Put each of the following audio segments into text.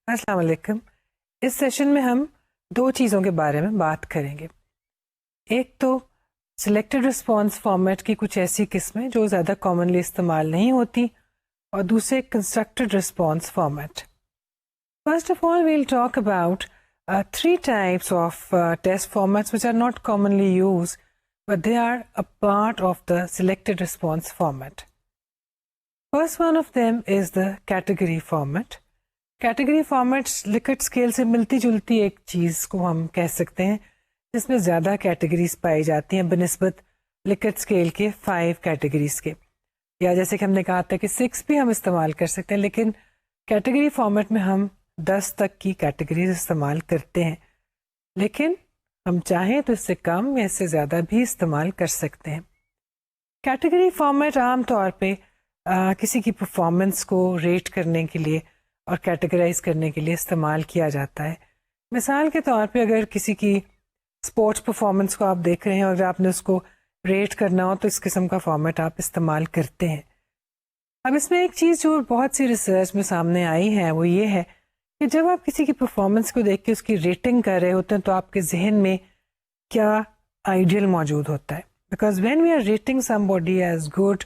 السلام علیکم. اس سیشن میں ہم دو چیزوں کے بارے میں بات کریں گے. ایک تو سلیکٹڈ رسپانس فارمیٹ کی کچھ ایسی قسمیں جو زیادہ کامنلی استعمال نہیں ہوتی, اور دوسرے constructed response format. First of all we'll talk about three types of test formats which are not commonly used, but they are a part of the selected response format. First one of them is the category format. Category formats لکٹ scale سے ملتی جلتی ایک چیز کو ہم کہہ سکتے ہیں جس میں زیادہ کیٹیگریز پائی جاتی ہیں بنسبت لکٹ اسکیل کے 5 کیٹیگریز کے, یا جیسے کہ ہم نے کہا تھا کہ 6 بھی ہم استعمال کر سکتے ہیں, لیکن کیٹیگری فارمیٹ میں ہم 10 تک کی کیٹیگریز استعمال کرتے ہیں, لیکن ہم چاہیں تو اس سے کم یا اس سے زیادہ بھی استعمال کر سکتے ہیں. کیٹیگری فارمیٹ عام طور پہ کسی کی پرفارمنس کو ریٹ کرنے کے لیے اور کیٹیگرائز کرنے کے لیے استعمال کیا جاتا ہے. مثال کے طور پہ اگر کسی کی اسپورٹس پرفارمنس کو آپ دیکھ رہے ہیں اور اگر آپ نے اس کو ریٹ کرنا ہو تو اس قسم کا فارمیٹ آپ استعمال کرتے ہیں. اب اس میں ایک چیز جو بہت سی ریسرچ میں سامنے آئی ہے وہ یہ ہے کہ جب آپ کسی کی پرفارمنس کو دیکھ کے اس کی ریٹنگ کر رہے ہوتے ہیں تو آپ کے ذہن میں کیا آئیڈیل موجود ہوتا ہے. Because when we are rating somebody as good,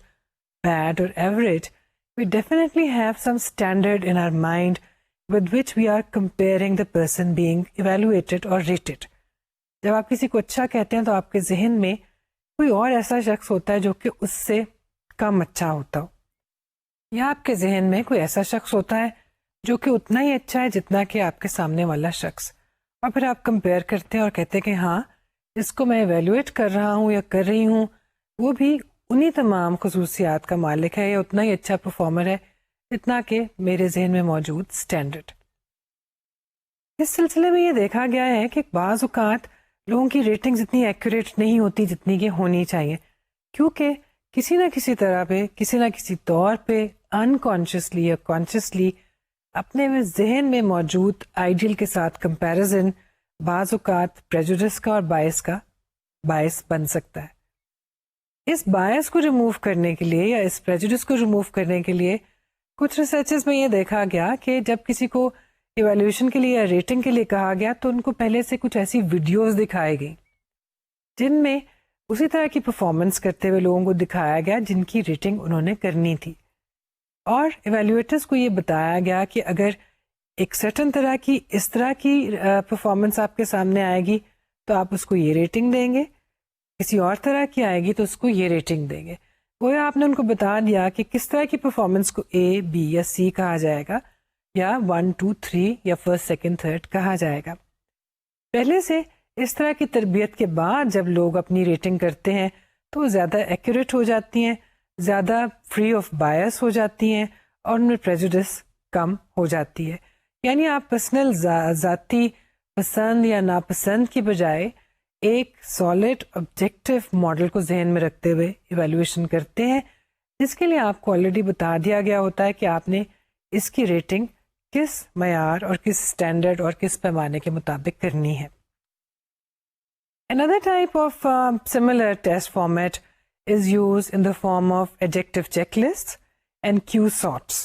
bad اور average, we definitely have some standard in our mind with which we are comparing the person being evaluated or rated. جب آپ کسی کو اچھا کہتے ہیں تو آپ کے ذہن میں کوئی اور ایسا شخص ہوتا ہے جو کہ اس سے کم اچھا ہوتا ہو, یا آپ کے ذہن میں کوئی ایسا شخص ہوتا ہے جو کہ اتنا ہی اچھا ہے جتنا کہ آپ کے سامنے والا شخص, اور پھر آپ کمپیئر کرتے ہیں اور کہتے ہیں کہ ہاں جس کو میں ایویلویٹ کر رہا ہوں یا کر رہی ہوں وہ بھی انہی تمام خصوصیات کا مالک ہے یا اتنا ہی اچھا پرفارمر ہے جتنا کہ میرے ذہن میں موجود اسٹینڈرڈ. اس سلسلے میں یہ دیکھا گیا ہے کہ بعض اوقات لوگوں کی ریٹنگز اتنی ایکوریٹ نہیں ہوتی جتنی کہ ہونی چاہیے, کیونکہ کسی نہ کسی طرح پہ کسی نہ کسی طور پہ انکانشیسلی یا کانشیسلی اپنے میں ذہن میں موجود آئیڈیل کے ساتھ کمپیریزن بعض اوقات پریجوڈس کا اور باعث کا باعث بن سکتا ہے. اس باعث کو ریموو کرنے کے لیے یا اس پریجوڈس کو ریموو کرنے کے لیے کچھ ریسرچز میں یہ دیکھا گیا کہ جب کسی کو ایویلیویشن کے لیے یا ریٹنگ کے لیے کہا گیا تو ان کو پہلے سے کچھ ایسی ویڈیوز دکھائی گئی جن میں اسی طرح کی پرفارمنس کرتے ہوئے لوگوں کو دکھایا گیا جن کی ریٹنگ انہوں نے کرنی تھی, اور ایویلیویٹرز کو یہ بتایا گیا کہ اگر ایک سرٹن طرح کی اس طرح کی پرفارمنس آپ کے سامنے آئے گی تو آپ اس کو یہ ریٹنگ دیں گے, کسی اور طرح کی آئے گی تو اس کو یہ ریٹنگ دیں گے. گویا آپ نے ان کو بتا دیا کہ کس طرح کی پرفارمنس کو اے, بی یا سی کہا جائے گا, یا 1, 2, 3 یا فرسٹ, سیکنڈ, تھرڈ کہا جائے گا. پہلے سے اس طرح کی تربیت کے بعد جب لوگ اپنی ریٹنگ کرتے ہیں تو وہ زیادہ ایکوریٹ ہو جاتی ہیں, زیادہ فری آف بائس ہو جاتی ہیں, اور ان میں پریجوڈس کم ہو جاتی ہے. یعنی آپ پرسنل ذاتی پسند یا ناپسند کی بجائے ایک سالڈ آبجیکٹو ماڈل کو ذہن میں رکھتے ہوئے ایویلویشن کرتے ہیں, جس کے لیے آپ کو آلریڈی بتا دیا گیا ہوتا ہے کہ آپ نے اس کی ریٹنگ کس معیار اور کس اسٹینڈرڈ اور کس پیمانے کے مطابق کرنی ہے. Another type of similar test format is used in the form of adjective checklists and Q sorts.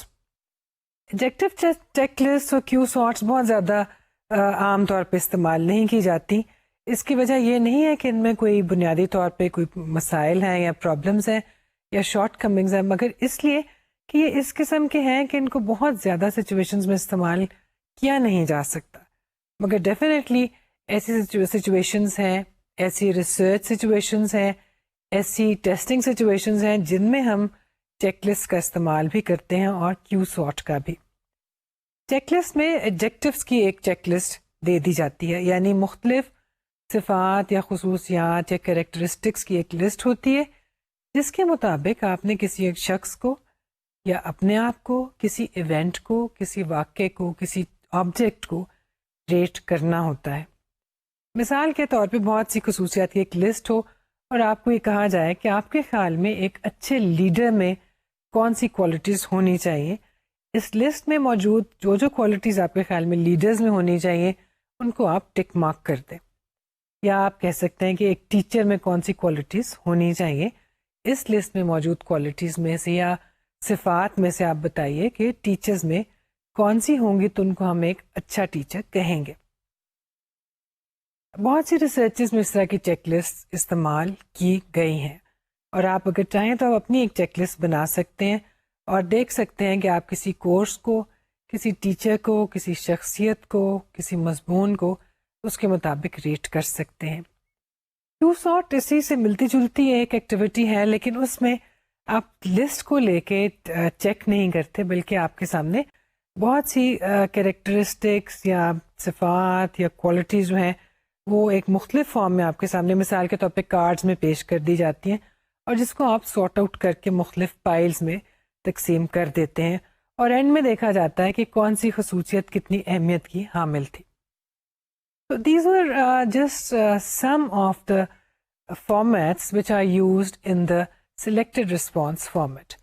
Adjective checklists اور Q sorts بہت زیادہ عام طور پہ استعمال نہیں کی جاتی. اس کی وجہ یہ نہیں ہے کہ ان میں کوئی بنیادی طور پہ کوئی مسائل ہیں یا پرابلمس ہیں یا شارٹ کمنگز ہیں, مگر اس لیے کہ یہ اس قسم کے ہیں کہ ان کو بہت زیادہ سچویشنز میں استعمال کیا نہیں جا سکتا. مگر ڈیفینیٹلی ایسی سچویشنز ہیں, ایسی ریسرچ سچویشنز ہیں, ایسی ٹیسٹنگ سچویشنز ہیں جن میں ہم چیک لسٹ کا استعمال بھی کرتے ہیں اور کیو سارٹ کا بھی. چیک لسٹ میں ایڈجیکٹوز کی ایک چیک لسٹ دے دی جاتی ہے, یعنی مختلف صفات یا خصوصیات یا کریکٹرسٹکس کی ایک لسٹ ہوتی ہے جس کے مطابق آپ نے کسی ایک شخص کو یا اپنے آپ کو, کسی ایونٹ کو, کسی واقعے کو, کسی آبجیکٹ کو ریٹ کرنا ہوتا ہے. مثال کے طور پہ بہت سی خصوصیات کی ایک لسٹ ہو اور آپ کو یہ کہا جائے کہ آپ کے خیال میں ایک اچھے لیڈر میں کون سی کوالٹیز ہونی چاہیے. اس لسٹ میں موجود جو جو کوالٹیز آپ کے خیال میں لیڈرز میں ہونی چاہیے ان کو آپ ٹک مارک کر دیں. یا آپ کہہ سکتے ہیں کہ ایک ٹیچر میں کون سی کوالٹیز ہونی چاہیے. اس لسٹ میں موجود کوالٹیز میں سے یا صفات میں سے آپ بتائیے کہ ٹیچرز میں کون سی ہوں گی تو ان کو ہم ایک اچھا ٹیچر کہیں گے. بہت سی ریسرچز میں اس طرح کی چیک لسٹ استعمال کی گئی ہیں اور آپ اگر چاہیں تو آپ اپنی ایک چیک لسٹ بنا سکتے ہیں اور دیکھ سکتے ہیں کہ آپ کسی کورس کو، کسی ٹیچر کو، کسی شخصیت کو، کسی مضمون کو اس کے مطابق ریٹ کر سکتے ہیں. 2SOT اسی سے ملتی جلتی ایک ایکٹیویٹی ہے، لیکن اس میں آپ لسٹ کو لے کے چیک نہیں کرتے، بلکہ آپ کے سامنے بہت سی کیریکٹرسٹکس یا صفات یا کوالٹیز جو ہیں وہ ایک مختلف فارم میں آپ کے سامنے مثال کے طور پہ کارڈز میں پیش کر دی جاتی ہیں، اور جس کو آپ سارٹ آؤٹ کر کے مختلف فائلز میں تقسیم کر دیتے ہیں، اور اینڈ میں دیکھا جاتا ہے کہ کون سی خصوصیت کتنی اہمیت کی حامل تھی. So these were just some of the formats which are used in the selected response format.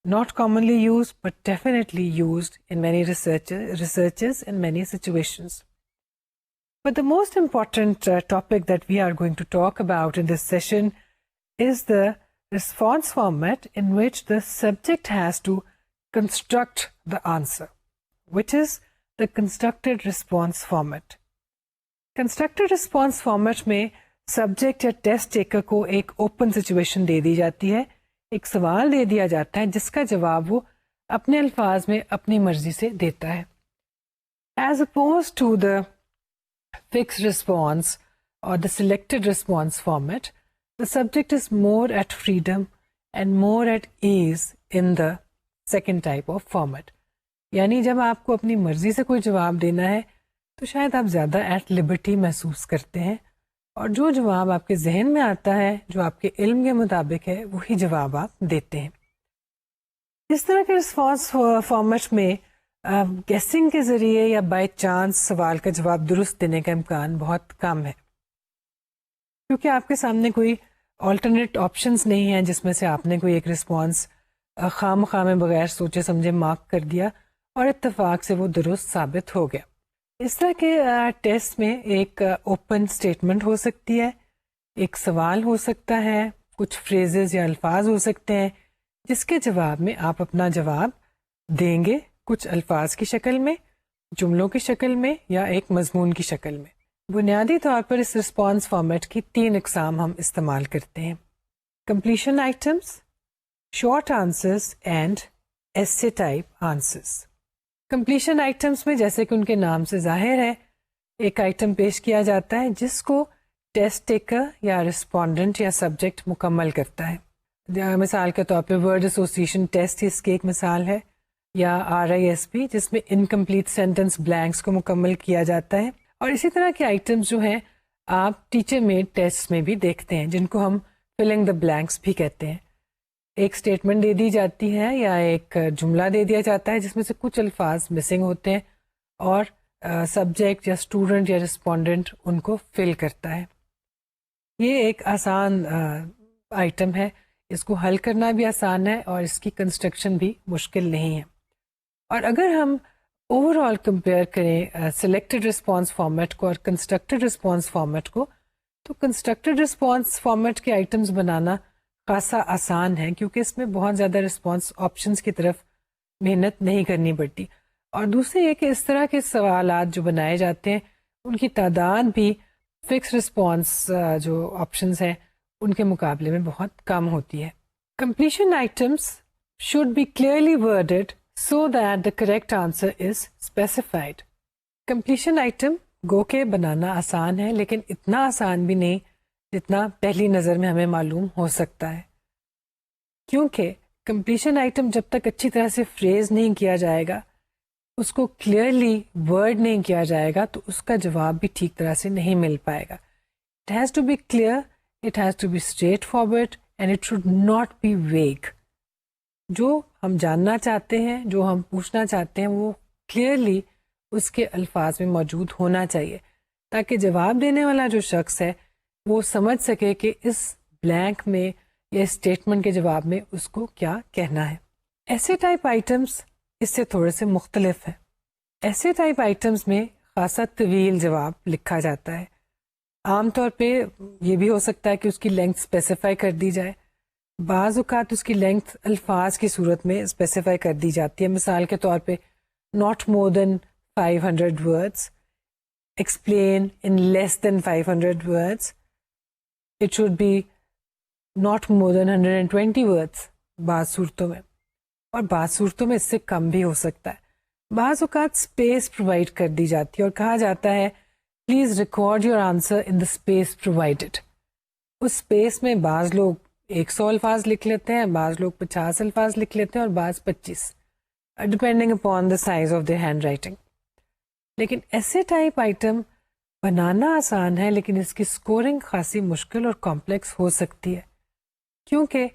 Not commonly used, but definitely used in many researches in many situations. But the most important topic that we are going to talk about in this session is the response format in which the subject has to construct the answer, which is the constructed response format. Constructed response format میں subject یا test taker کو ایک open situation دے دی جاتی ہے، ایک سوال دے دیا جاتا ہے جس کا جواب وہ اپنے الفاظ میں اپنی مرضی سے دیتا ہے. As opposed to the fix response اور the selected response format, the subject is more at freedom and more at ease in the second type of format. یعنی جب آپ کو اپنی مرضی سے کوئی جواب دینا ہے تو شاید آپ زیادہ ایٹ لبرٹی محسوس کرتے ہیں، اور جو جواب آپ کے ذہن میں آتا ہے، جو آپ کے علم کے مطابق ہے، وہی جواب آپ دیتے ہیں. اس طرح کے رسپانس فارمیٹ میں گیسنگ کے ذریعے یا بائی چانس سوال کا جواب درست دینے کا امکان بہت کم ہے، کیونکہ آپ کے سامنے کوئی آلٹرنیٹ آپشنس نہیں ہیں جس میں سے آپ نے کوئی ایک رسپانس خام خواہ بغیر سوچے سمجھے مارک کر دیا اور اتفاق سے وہ درست ثابت ہو گیا. اس طرح کے ٹیسٹ میں ایک اوپن اسٹیٹمنٹ ہو سکتی ہے، ایک سوال ہو سکتا ہے، کچھ فریزز یا الفاظ ہو سکتے ہیں جس کے جواب میں آپ اپنا جواب دیں گے، کچھ الفاظ کی شکل میں، جملوں کی شکل میں یا ایک مضمون کی شکل میں. بنیادی طور پر اس رسپانس فارمیٹ کی 3 اقسام ہم استعمال کرتے ہیں: completion items, short answers and ایسے ٹائپ آنسرز. کمپلیشن آئٹمس میں جیسے کہ ان کے نام سے ظاہر ہے، ایک آئٹم پیش کیا جاتا ہے جس کو ٹیسٹ ٹیکر یا رسپونڈنٹ یا سبجیکٹ مکمل کرتا ہے. مثال کے طور پہ ورڈ ایسوسیشن ٹیسٹ اس کی ایک مثال ہے، یا RISP جس میں انکمپلیٹ سینٹینس بلینکس کو مکمل کیا جاتا ہے. اور اسی طرح کے آئٹمس جو ہیں آپ ٹیچر میڈ ٹیسٹ میں بھی دیکھتے ہیں، جن کو ہم فلنگ دا بلینکس بھی کہتے ہیں. ایک اسٹیٹمنٹ دے دی جاتی ہے یا ایک جملہ دے دیا جاتا ہے جس میں سے کچھ الفاظ مسنگ ہوتے ہیں، اور سبجیکٹ یا اسٹوڈنٹ یا رسپونڈنٹ ان کو فل کرتا ہے. یہ ایک آسان آئٹم ہے، اس کو حل کرنا بھی آسان ہے اور اس کی کنسٹرکشن بھی مشکل نہیں ہے. اور اگر ہم اوور آل کمپیئر کریں سلیکٹڈ رسپانس فارمیٹ کو اور کنسٹرکٹڈ رسپانس فارمیٹ کو، تو کنسٹرکٹڈ رسپانس فارمیٹ کے آئٹمس بنانا خاصا آسان ہے، کیونکہ اس میں بہت زیادہ رسپانس آپشنس کی طرف محنت نہیں کرنی پڑتی. اور دوسری یہ کہ اس طرح کے سوالات جو بنائے جاتے ہیں ان کی تعداد بھی فکس رسپانس جو آپشنس ہیں ان کے مقابلے میں بہت کم ہوتی ہے. Completion items should be clearly worded so that the correct answer is specified. Completion item گو کے بنانا آسان ہے، لیکن اتنا آسان بھی نہیں جتنا پہلی نظر میں ہمیں معلوم ہو سکتا ہے، کیونکہ کمپلیشن آئٹم جب تک اچھی طرح سے فریز نہیں کیا جائے گا، اس کو کلیئرلی ورڈ نہیں کیا جائے گا، تو اس کا جواب بھی ٹھیک طرح سے نہیں مل پائے گا. It has to be clear, it has to be straightforward, and it should not be vague. جو ہم جاننا چاہتے ہیں، جو ہم پوچھنا چاہتے ہیں، وہ کلیئرلی اس کے الفاظ میں موجود ہونا چاہیے، تاکہ جواب دینے والا جو شخص ہے وہ سمجھ سکے کہ اس بلینک میں یا اسٹیٹمنٹ کے جواب میں اس کو کیا کہنا ہے. ایسے ٹائپ آئٹمس اس سے تھوڑے سے مختلف ہیں. ایسے ٹائپ آئٹمس میں خاصا طویل جواب لکھا جاتا ہے. عام طور پہ یہ بھی ہو سکتا ہے کہ اس کی لینتھ اسپیسیفائی کر دی جائے، بعض اوقات اس کی لینتھ الفاظ کی صورت میں اسپیسیفائی کر دی جاتی ہے. مثال کے طور پہ not more than 500 words, explain in less than 500 words. It should be not more than 120 words بعض صورتوں میں, اور بعض صورتوں میں اس سے کم بھی ہو سکتا ہے. بعض اوقات اسپیس پرووائڈ کر دی جاتی ہے اور کہا جاتا ہے please record your answer in the space provided. اس اسپیس میں بعض لوگ 100 الفاظ لکھ لیتے ہیں, بعض لوگ 50 الفاظ لکھ لیتے ہیں اور بعض 25, depending upon the size of the hand writing. لیکن ایسے ٹائپ آئٹم بنانا آسان ہے, لیکن اس کی اسکورنگ خاصی مشکل اور کمپلیکس ہو سکتی ہے, کیونکہ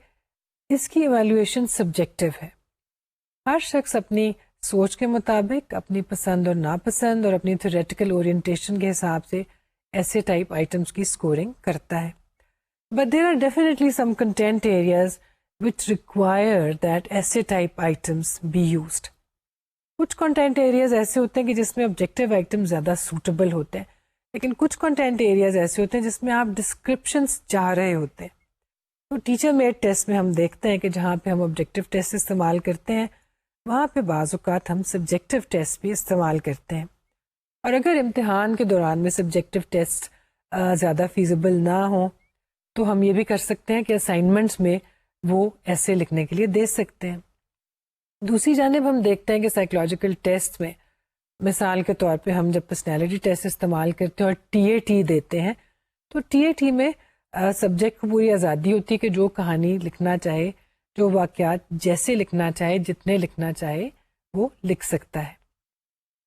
اس کی ایویلویشن سبجیکٹو ہے. ہر شخص اپنی سوچ کے مطابق, اپنی پسند اور ناپسند اور اپنی تھیوریٹیکل اورینٹیشن کے حساب سے ایسے ٹائپ آئٹمس کی اسکورنگ کرتا ہے. But there are definitely some content areas which require that essay type items be used. کچھ کنٹینٹ ایریاز ایسے ہوتے ہیں کہ جس میں آبجیکٹیو آئٹم زیادہ سوٹیبل ہوتے ہیں, لیکن کچھ کنٹینٹ ایریاز ایسے ہوتے ہیں جس میں آپ ڈسکرپشنس چاہ رہے ہوتے ہیں. تو ٹیچر میڈ ٹیسٹ میں ہم دیکھتے ہیں کہ جہاں پہ ہم آبجیکٹیو ٹیسٹ استعمال کرتے ہیں وہاں پہ بعض اوقات ہم سبجیکٹیو ٹیسٹ بھی استعمال کرتے ہیں. اور اگر امتحان کے دوران میں سبجیکٹیو ٹیسٹ زیادہ فیزیبل نہ ہوں تو ہم یہ بھی کر سکتے ہیں کہ اسائنمنٹس میں وہ ایسے لکھنے کے لیے دے سکتے ہیں. دوسری جانب ہم دیکھتے ہیں کہ سائیکولوجیکل ٹیسٹ میں مثال کے طور پہ ہم جب پرسنالٹی ٹیسٹ استعمال کرتے ہیں اور ٹی اے ٹی دیتے ہیں تو ٹی اے ٹی میں سبجیکٹ کو پوری آزادی ہوتی ہے کہ جو کہانی لکھنا چاہے, جو واقعات جیسے لکھنا چاہے, جتنے لکھنا چاہے وہ لکھ سکتا ہے.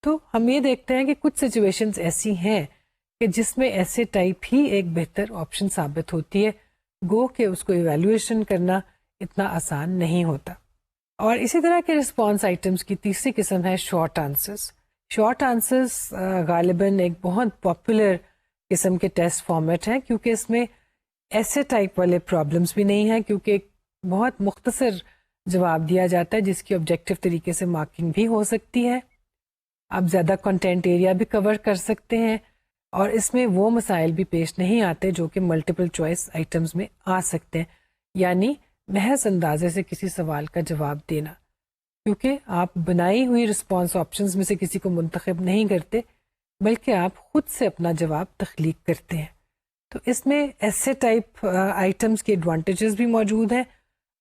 تو ہم یہ دیکھتے ہیں کہ کچھ سچویشنز ایسی ہیں کہ جس میں ایسے ٹائپ ہی ایک بہتر آپشن ثابت ہوتی ہے, گو کہ اس کو ایویلویشن کرنا اتنا آسان نہیں ہوتا. اور اسی طرح کے رسپانس آئٹمس کی تیسری قسم ہے شارٹ آنسرز. شارٹ آنسرز غالباً ایک بہت پاپولر قسم کے ٹیسٹ فارمیٹ ہیں, کیونکہ اس میں ایسے ٹائپ والے پرابلمس بھی نہیں ہیں, کیونکہ ایک بہت مختصر جواب دیا جاتا ہے جس کی آبجیکٹیو طریقے سے مارکنگ بھی ہو سکتی ہے. آپ زیادہ کنٹینٹ ایریا بھی کور کر سکتے ہیں, اور اس میں وہ مسائل بھی پیش نہیں آتے جو کہ ملٹیپل چوائس آئٹمس میں آ سکتے ہیں, یعنی محض اندازے سے کسی سوال کا جواب دینا, کیونکہ آپ بنائی ہوئی رسپانس آپشنز میں سے کسی کو منتخب نہیں کرتے بلکہ آپ خود سے اپنا جواب تخلیق کرتے ہیں. تو اس میں ایسے ٹائپ آئٹمس کے ایڈوانٹیجز بھی موجود ہیں,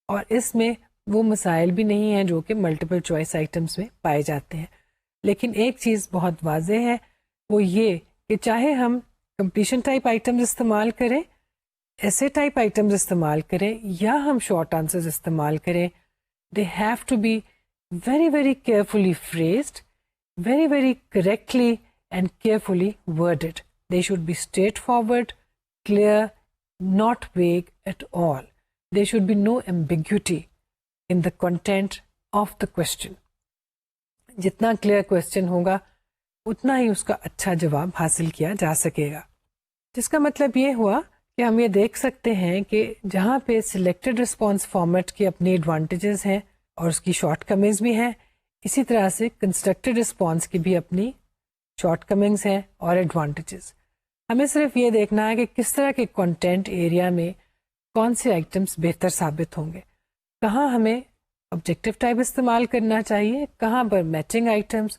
اور اس میں وہ مسائل بھی نہیں ہیں جو کہ ملٹیپل چوائس آئٹمس میں پائے جاتے ہیں. لیکن ایک چیز بہت واضح ہے, وہ یہ کہ چاہے ہم کمپلیشن ٹائپ آئٹمز استعمال کریں, ایسے ٹائپ آئٹمز استعمال کریں یا ہم شارٹ آنسرز استعمال کریں, they have to be very very carefully phrased, very very correctly and carefully worded. They should be straightforward, clear, not vague at all. There should be no ambiguity in the content of the question. جتنا clear question ہوگا اتنا ہی اس کا اچھا جواب حاصل کیا جا سکے گا. جس کا مطلب یہ ہوا کہ ہم یہ دیکھ سکتے ہیں کہ جہاں پہ سلیکٹڈ رسپانس فارمیٹ کے اپنے ایڈوانٹیجز ہیں اور اس کی شارٹ کمنگز بھی ہیں, اسی طرح سے کنسٹرکٹڈ رسپانس کی بھی اپنی شارٹ کمنگز ہیں اور ایڈوانٹیجز. ہمیں صرف یہ دیکھنا ہے کہ کس طرح کے کنٹینٹ ایریا میں کون سے آئٹمس بہتر ثابت ہوں گے, کہاں ہمیں آبجیکٹیو ٹائپ استعمال کرنا چاہیے, کہاں پر میچنگ آئٹمس,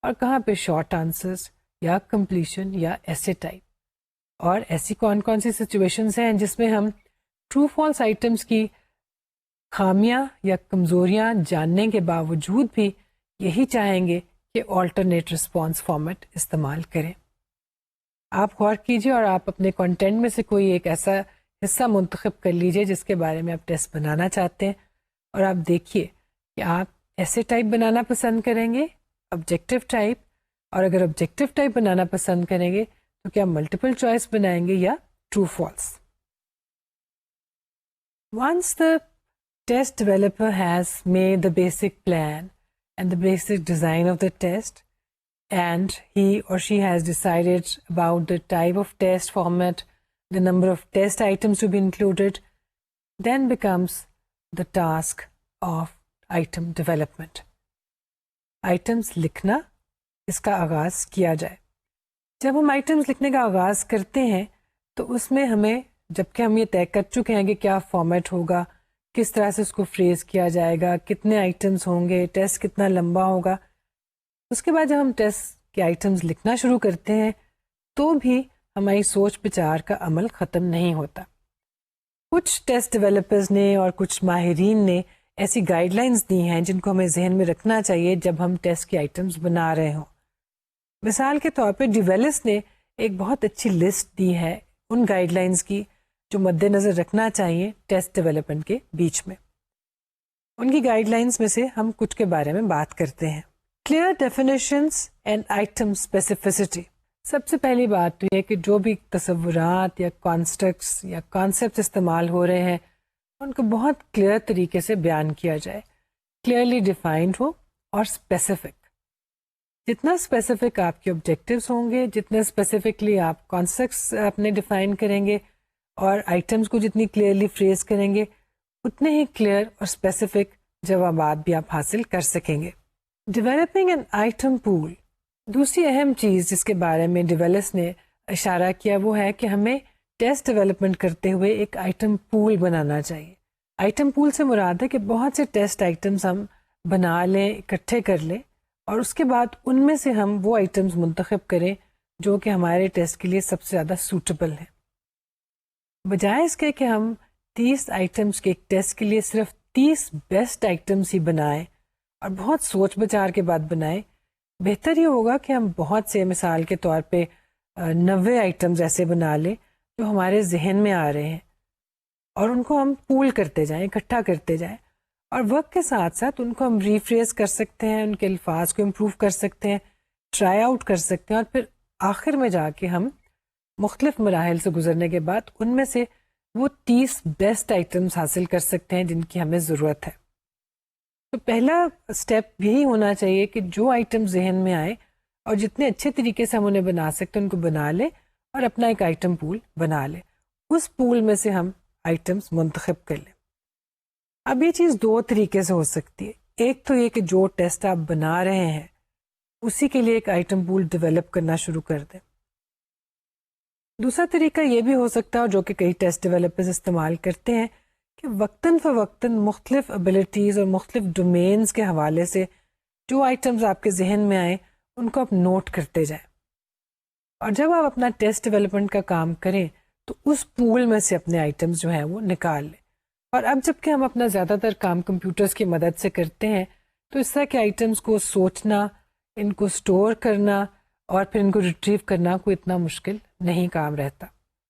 اور کہاں پہ شارٹ آنسرز یا کمپلیشن یا ایسے ٹائپ. اور ایسی کون کون سی سچویشنز ہیں جس میں ہم ٹرو فالس آئٹمس کی خامیاں یا کمزوریاں جاننے کے باوجود بھی یہی چاہیں گے کہ آلٹرنیٹ رسپانس فارمیٹ استعمال کریں. آپ غور کیجیے اور آپ اپنے کنٹینٹ میں سے کوئی ایک ایسا حصہ منتخب کر لیجیے جس کے بارے میں آپ ٹیسٹ بنانا چاہتے ہیں, اور آپ دیکھیے کہ آپ ایسے ٹائپ بنانا پسند کریں گے, آبجیکٹیو ٹائپ, اور اگر آبجیکٹیو ٹائپ بنانا پسند کریں گے تو کیا ملٹیپل چوائس بنائیں گے یا true false. Once the test developer has made the basic plan and the basic design of the test, and he or she has decided about the type of test format, the number of test items to be included, then becomes the task of item development. Items لکھنا, اس کا آغاز کیا جائے. جب ہم items لکھنے کا آغاز کرتے ہیں تو اس میں ہمیں, جبکہ ہم یہ طے کر چکے ہیں کہ کیا فارمیٹ ہوگا, کس طرح سے اس کو فریز کیا جائے گا, کتنے آئٹمس ہوں گے, ٹیسٹ کتنا لمبا ہوگا, اس کے بعد جب ہم ٹیسٹ کے آئٹمس لکھنا شروع کرتے ہیں تو بھی ہماری سوچ بچار کا عمل ختم نہیں ہوتا. کچھ ٹیسٹ ڈیولپرز نے اور کچھ ماہرین نے ایسی گائیڈ لائنز دی ہیں جن کو ہمیں ذہن میں رکھنا چاہیے جب ہم ٹیسٹ کے آئٹمس بنا رہے ہوں. مثال کے طور پہ ڈیویلس نے ایک بہت اچھی لسٹ دی ہے ان گائیڈ لائنز کی جو مد نظر رکھنا چاہیے ٹیسٹ ڈیولپمنٹ کے بیچ میں. ان کی گائیڈ لائنز میں سے ہم کچھ کے بارے میں بات کرتے ہیں. Clear definitions and item specificity. سب سے پہلی بات تو یہ کہ جو بھی تصورات یا کانسٹرکٹس یا کانسیپٹ استعمال ہو رہے ہیں ان کو بہت کلیئر طریقے سے بیان کیا جائے, کلیئرلی ڈیفائنڈ ہو اور اسپیسیفک. جتنا اسپیسیفک آپ کے آبجیکٹیوز ہوں گے, جتنے اسپیسیفکلی آپ کانسیپٹس اپنے ڈیفائن کریں گے اور آئٹمس کو جتنی کلیئرلی فریز کریں گے, اتنے ہی کلیئر اور اسپیسیفک جوابات بھی آپ حاصل کر سکیں گے. ڈیولپنگ این آئٹم پول. دوسری اہم چیز جس کے بارے میں ڈیولپرز نے اشارہ کیا وہ ہے کہ ہمیں ٹیسٹ ڈیولپمنٹ کرتے ہوئے ایک آئٹم پول بنانا چاہیے. آئٹم پول سے مراد ہے کہ بہت سے ٹیسٹ آئٹمس ہم بنا لیں, اکٹھے کر لیں اور اس کے بعد ان میں سے ہم وہ آئٹمس منتخب کریں جو کہ ہمارے ٹیسٹ کے لیے سب سے زیادہ سوٹیبل ہیں. بجائے اس کے کہ ہم 30 آئٹمس کے ایک ٹیسٹ کے لیے صرف 30 بیسٹ آئٹمس ہی بنائیں اور بہت سوچ بچار کے بعد بنائیں, بہتر یہ ہوگا کہ ہم بہت سے, مثال کے طور پہ 90 آئٹمس ایسے بنا لیں جو ہمارے ذہن میں آ رہے ہیں اور ان کو ہم پول کرتے جائیں, اکٹھا کرتے جائیں, اور وقت کے ساتھ ساتھ ان کو ہم ریفریز کر سکتے ہیں, ان کے الفاظ کو امپروو کر سکتے ہیں, ٹرائی آؤٹ کر سکتے ہیں, اور پھر آخر میں جا کے ہم مختلف مراحل سے گزرنے کے بعد ان میں سے وہ 30 بیسٹ آئٹمس حاصل کر سکتے ہیں جن کی ہمیں ضرورت ہے. تو پہلا اسٹیپ یہی ہونا چاہیے کہ جو آئٹم ذہن میں آئے اور جتنے اچھے طریقے سے ہم انہیں بنا سکتے ہیں ان کو بنا لیں اور اپنا ایک آئٹم پول بنا لیں. اس پول میں سے ہم آئٹمس منتخب کر لیں. اب یہ چیز دو طریقے سے ہو سکتی ہے. ایک تو یہ کہ جو ٹیسٹ آپ بنا رہے ہیں اسی کے لیے ایک آئٹم پول ڈیولپ کرنا شروع کر دیں. دوسرا طریقہ یہ بھی ہو سکتا ہے جو کہ کئی ٹیسٹ ڈیولپرز استعمال کرتے ہیں کہ وقتاً فوقتاً مختلف ابیلٹیز اور مختلف ڈومینز کے حوالے سے جو آئٹمز آپ کے ذہن میں آئیں ان کو آپ نوٹ کرتے جائیں, اور جب آپ اپنا ٹیسٹ ڈیولپمنٹ کا کام کریں تو اس پول میں سے اپنے آئٹمز جو ہیں وہ نکال لیں. اور اب جب کہ ہم اپنا زیادہ تر کام کمپیوٹرز کی مدد سے کرتے ہیں تو اس طرح کے آئٹمز کو سوچنا, ان کو سٹور کرنا اور پھر ان کو ریٹریو کرنا کوئی اتنا مشکل نہیں کام رہتا.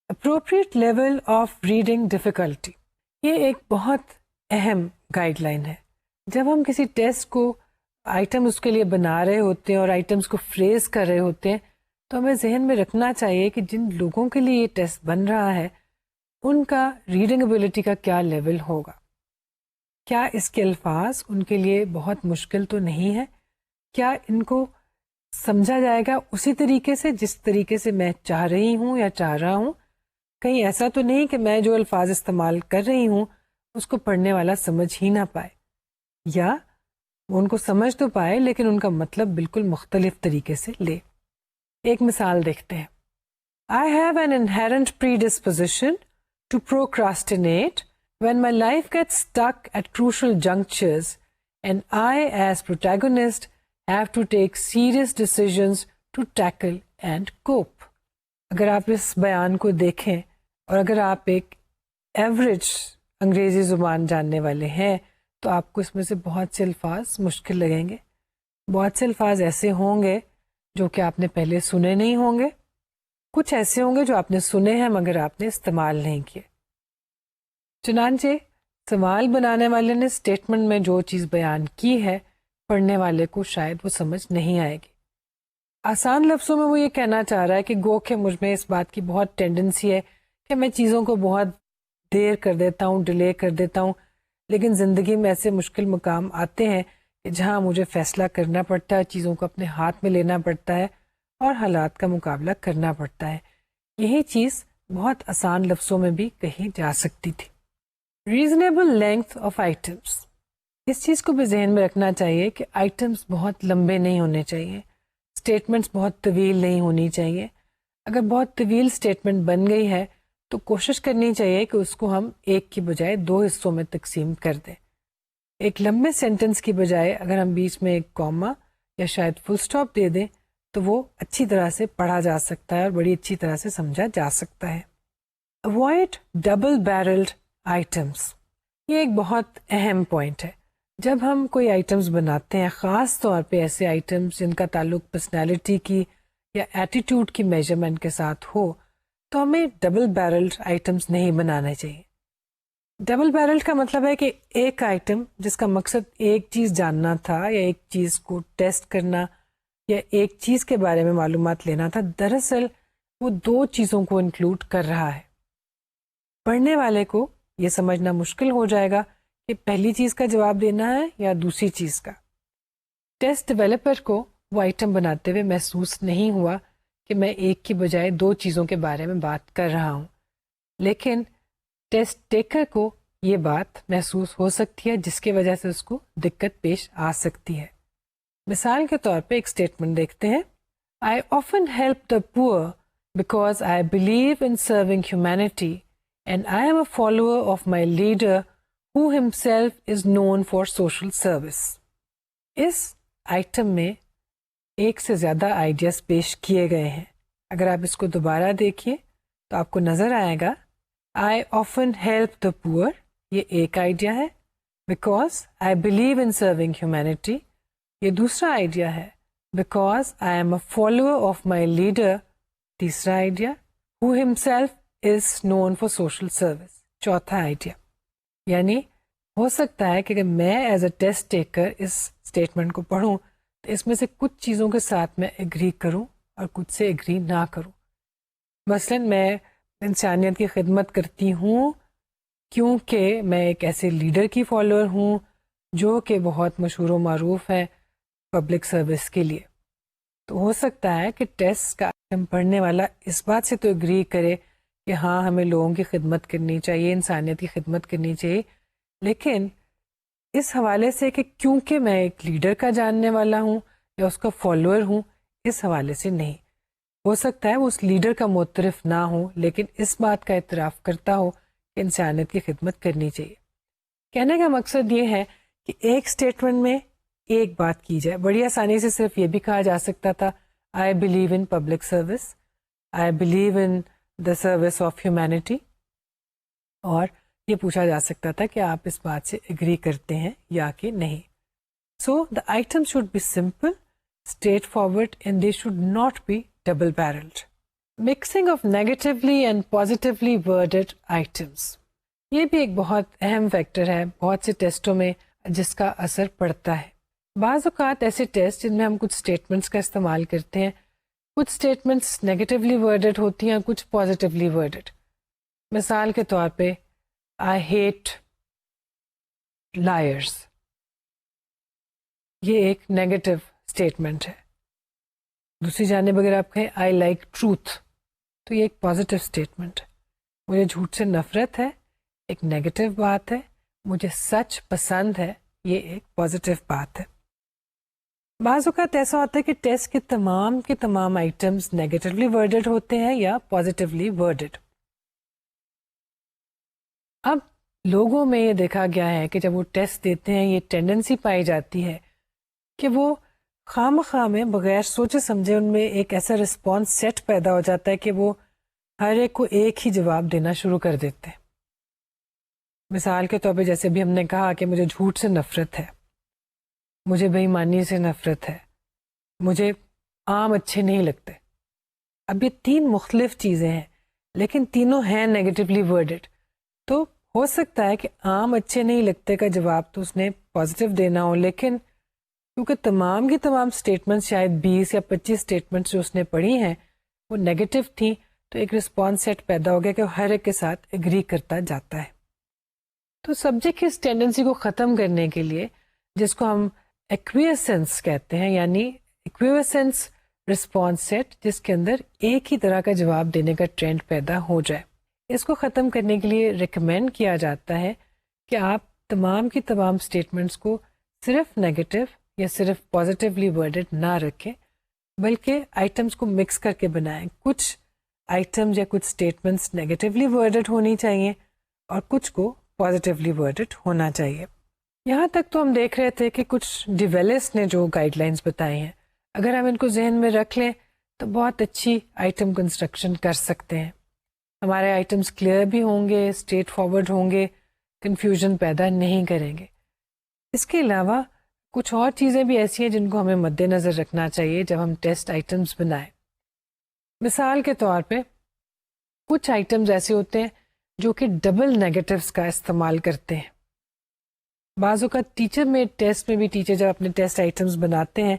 Appropriate level of reading difficulty, یہ ایک بہت اہم گائیڈ لائن ہے. جب ہم کسی ٹیسٹ کو آئٹم اس کے لیے بنا رہے ہوتے ہیں اور آئٹمس کو فریز کر رہے ہوتے ہیں تو ہمیں ذہن میں رکھنا چاہیے کہ جن لوگوں کے لیے یہ ٹیسٹ بن رہا ہے ان کا ریڈنگ ایبلٹی کا کیا لیول ہوگا. کیا اس کے الفاظ ان کے لیے بہت مشکل تو نہیں ہے؟ کیا ان کو سمجھا جائے گا اسی طریقے سے جس طریقے سے میں چاہ رہی ہوں یا چاہ رہا ہوں؟ کہیں ایسا تو نہیں کہ میں جو الفاظ استعمال کر رہی ہوں اس کو پڑھنے والا سمجھ ہی نہ پائے, یا وہ ان کو سمجھ تو پائے لیکن ان کا مطلب بالکل مختلف طریقے سے لے. ایک مثال دیکھتے ہیں. I have an inherent predisposition to procrastinate when my life gets stuck at crucial junctures and I as protagonist have to take serious decisions to tackle and cope. اگر آپ اس بیان کو دیکھیں اور اگر آپ ایک ایوریج انگریزی زبان جاننے والے ہیں تو آپ کو اس میں سے بہت سے الفاظ مشکل لگیں گے. بہت سے الفاظ ایسے ہوں گے جو کہ آپ نے پہلے سنے نہیں ہوں گے, کچھ ایسے ہوں گے جو آپ نے سنے ہیں مگر آپ نے استعمال نہیں کیے. چنانچہ سوال بنانے والے نے اسٹیٹمنٹ میں جو چیز بیان کی ہے پڑھنے والے کو شاید وہ سمجھ نہیں آئے گی. آسان لفظوں میں وہ یہ کہنا چاہ رہا ہے کہ گو کہ مجھ میں اس بات کی بہت ٹینڈنسی ہے کہ میں چیزوں کو بہت دیر کر دیتا ہوں, ڈیلے کر دیتا ہوں, لیکن زندگی میں ایسے مشکل مقام آتے ہیں کہ جہاں مجھے فیصلہ کرنا پڑتا ہے, چیزوں کو اپنے ہاتھ میں لینا پڑتا ہے اور حالات کا مقابلہ کرنا پڑتا ہے. یہی چیز بہت آسان لفظوں میں بھی کہی جا سکتی تھی. ریزنیبل لینتھ آف آئٹمس, اس چیز کو بھی ذہن میں رکھنا چاہیے کہ آئٹمس بہت لمبے نہیں ہونے چاہیے, اسٹیٹمنٹس بہت طویل نہیں ہونی چاہیے. اگر بہت طویل اسٹیٹمنٹ بن گئی ہے تو کوشش کرنی چاہیے کہ اس کو ہم ایک کی بجائے 2 حصوں میں تقسیم کر دیں. ایک لمبے سینٹنس کی بجائے اگر ہم بیچ میں ایک کوما یا شاید فل اسٹاپ دے دیں تو وہ اچھی طرح سے پڑھا جا سکتا ہے اور بڑی اچھی طرح سے سمجھا جا سکتا ہے. Avoid double barrelled items. یہ ایک بہت اہم پوائنٹ ہے. جب ہم کوئی آئٹمس بناتے ہیں، خاص طور پہ ایسے آئٹمس جن کا تعلق پرسنالٹی کی یا ایٹیٹیوڈ کی میجرمنٹ کے ساتھ ہو، تو ہمیں ڈبل بیرلڈ آئٹمس نہیں بنانے چاہیے. ڈبل بیرلڈ کا مطلب ہے کہ ایک آئٹم جس کا مقصد ایک چیز جاننا تھا یا ایک چیز کو ٹیسٹ کرنا یا ایک چیز کے بارے میں معلومات لینا تھا، دراصل وہ دو چیزوں کو انکلوڈ کر رہا ہے. پڑھنے والے کو یہ سمجھنا مشکل ہو جائے گا کہ پہلی چیز کا جواب دینا ہے یا دوسری چیز کا. ٹیسٹ ڈیولپر کو وہ آئٹم بناتے ہوئے محسوس نہیں ہوا کہ میں ایک کی بجائے دو چیزوں کے بارے میں بات کر رہا ہوں، لیکن ٹیسٹ ٹیکر کو یہ بات محسوس ہو سکتی ہے جس کی وجہ سے اس کو دقت پیش آ سکتی ہے. مثال کے طور پہ ایک اسٹیٹمنٹ دیکھتے ہیں. I often help the poor because I believe in serving humanity and I am a follower of my leader who himself is known for social service. اس آئٹم میں ایک سے زیادہ آئیڈیاز پیش کیے گئے ہیں. اگر آپ اس کو دوبارہ دیکھیے تو آپ کو نظر آئے گا I often help the poor، یہ ایک آئیڈیا ہے. Because I believe in serving humanity، یہ دوسرا آئیڈیا ہے. Because I am a follower of my leader، تیسرا idea. Who himself is known for social service، چوتھا آئیڈیا. یعنی ہو سکتا ہے کہ اگر میں ایز اے ٹیسٹ ٹیکر اس اسٹیٹمنٹ کو پڑھوں تو اس میں سے کچھ چیزوں کے ساتھ میں ایگری کروں اور کچھ سے ایگری نہ کروں. مثلاً میں انسانیت کی خدمت کرتی ہوں کیونکہ میں ایک ایسے لیڈر کی فالوور ہوں جو کہ بہت مشہور و معروف ہے پبلک سروس کے لیے. تو ہو سکتا ہے کہ ٹیسٹ کا آئٹم پڑھنے والا اس بات سے تو ایگری کرے کہ ہاں ہمیں لوگوں کی خدمت کرنی چاہیے، انسانیت کی خدمت کرنی چاہیے، لیکن اس حوالے سے کہ کیونکہ میں ایک لیڈر کا جاننے والا ہوں یا اس کا فالوور ہوں، اس حوالے سے نہیں. ہو سکتا ہے وہ اس لیڈر کا معترف نہ ہو لیکن اس بات کا اعتراف کرتا ہو کہ انسانیت کی خدمت کرنی چاہیے. کہنے کا مقصد یہ ہے کہ ایک اسٹیٹمنٹ میں ایک بات کی جائے. بڑی آسانی سے صرف یہ بھی کہا جا سکتا تھا I believe in public service، I believe in the service of humanity، اور یہ پوچھا جا سکتا تھا کہ آپ اس بات سے اگری کرتے ہیں یا کہ نہیں. So the item should be simple, straightforward and they should not be double barreled. Mixing of negatively and positively worded items، یہ بھی ایک بہت اہم فیکٹر ہے بہت سے ٹیسٹوں میں جس کا اثر پڑتا ہے. بعض اوقات ایسے ٹیسٹ جن میں ہم کچھ اسٹیٹمنٹس کا استعمال کرتے ہیں، کچھ اسٹیٹمنٹس نیگیٹیولی ورڈڈ ہوتی ہیں کچھ پازیٹیولی ورڈڈ. مثال کے طور پہ I hate liars، یہ ایک نیگیٹو اسٹیٹمنٹ ہے. دوسری جانب اگر آپ کہیں I like truth، تو یہ ایک پازیٹیو اسٹیٹمنٹ ہے. مجھے جھوٹ سے نفرت ہے، ایک نیگیٹو بات ہے. مجھے سچ پسند ہے، یہ ایک پازیٹیو بات ہے. بعض اوقات ایسا ہوتا ہے کہ ٹیسٹ کے تمام آئٹمس نیگیٹیولی ورڈڈ ہوتے ہیں یا پازیٹیولی ورڈڈ. اب لوگوں میں یہ دیکھا گیا ہے کہ جب وہ ٹیسٹ دیتے ہیں یہ ٹینڈنسی پائی جاتی ہے کہ وہ خواہ میں بغیر سوچے سمجھے ان میں ایک ایسا رسپانس سیٹ پیدا ہو جاتا ہے کہ وہ ہر ایک کو ایک ہی جواب دینا شروع کر دیتے ہیں. مثال کے طور پہ جیسے بھی ہم نے کہا کہ مجھے جھوٹ سے نفرت ہے، مجھے بے ایمانی سے نفرت ہے، مجھے عام اچھے نہیں لگتے. اب یہ تین مختلف چیزیں ہیں لیکن تینوں ہیں نیگیٹیولی ورڈڈ. تو ہو سکتا ہے کہ عام اچھے نہیں لگتے کا جواب تو اس نے پازیٹیو دینا ہو، لیکن کیونکہ تمام کی تمام اسٹیٹمنٹ شاید 20 یا 25 اسٹیٹمنٹس جو اس نے پڑھی ہیں وہ نیگیٹو تھیں، تو ایک رسپانس سیٹ پیدا ہو گیا کہ وہ ہر ایک کے ساتھ ایگری کرتا جاتا ہے. تو سبجیکٹ کی اس ٹینڈنسی کو ختم کرنے کے لیے جس کو ہم ایکویسنس کہتے ہیں، یعنی ایکویسنس رسپانس سیٹ جس کے اندر ایک ہی طرح کا جواب دینے کا ٹرینڈ پیدا ہو جائے، اس کو ختم کرنے کے لیے ریکمینڈ کیا جاتا ہے کہ آپ تمام کی تمام اسٹیٹمنٹس کو صرف نیگیٹو یا صرف پازیٹیولی ورڈڈ نہ رکھیں بلکہ آئٹمس کو مکس کر کے بنائیں. کچھ آئٹمز یا کچھ اسٹیٹمنٹس نیگیٹیولی ورڈڈ ہونی چاہیے اور کچھ کو پازیٹیولی ورڈڈ ہونا چاہیے. یہاں تک تو ہم دیکھ رہے تھے کہ کچھ ڈیویلپرز نے جو گائیڈ لائنس بتائی ہیں اگر ہم ان کو ذہن میں رکھ لیں تو بہت اچھی آئٹم کنسٹرکشن کر سکتے ہیں. ہمارے آئٹمس کلیئر بھی ہوں گے، اسٹریٹ فارورڈ ہوں گے، کنفیوژن پیدا نہیں کریں گے. اس کے علاوہ کچھ اور چیزیں بھی ایسی ہیں جن کو ہمیں مد نظر رکھنا چاہیے جب ہم ٹیسٹ آئٹمس بنائیں. مثال کے طور پہ کچھ آئٹمز ایسے ہوتے ہیں جو کہ ڈبل نیگیٹوز کا استعمال کرتے ہیں. بعض اوقات ٹیچر میں ٹیسٹ میں بھی ٹیچر جب اپنے ٹیسٹ آئٹمس بناتے ہیں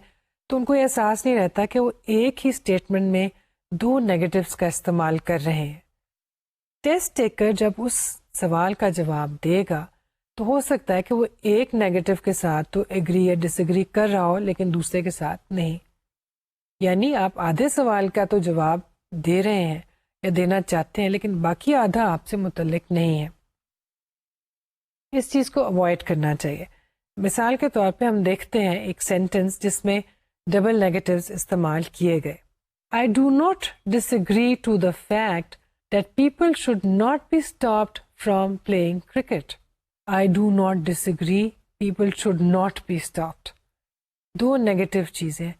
تو ان کو یہ احساس نہیں رہتا کہ وہ ایک ہی اسٹیٹمنٹ میں 2 نیگیٹوز کا استعمال کر رہے ہیں. ٹیسٹ ٹیکر جب اس سوال کا جواب دے گا تو ہو سکتا ہے کہ وہ ایک نیگیٹو کے ساتھ تو ایگری یا ڈس ایگری کر رہا ہو لیکن دوسرے کے ساتھ نہیں. یعنی آپ آدھے سوال کا تو جواب دے رہے ہیں یا دینا چاہتے ہیں لیکن باقی آدھا آپ سے متعلق نہیں ہے. اس چیز کو اوائڈ کرنا چاہیے. مثال کے طور پہ ہم دیکھتے ہیں ایک سینٹنس جس میں ڈبل نیگیٹوز استعمال کیے گئے. I do not disagree to the fact that people should not be stopped from playing cricket. I do not disagree, people should not be stopped. 2 negative چیزیں.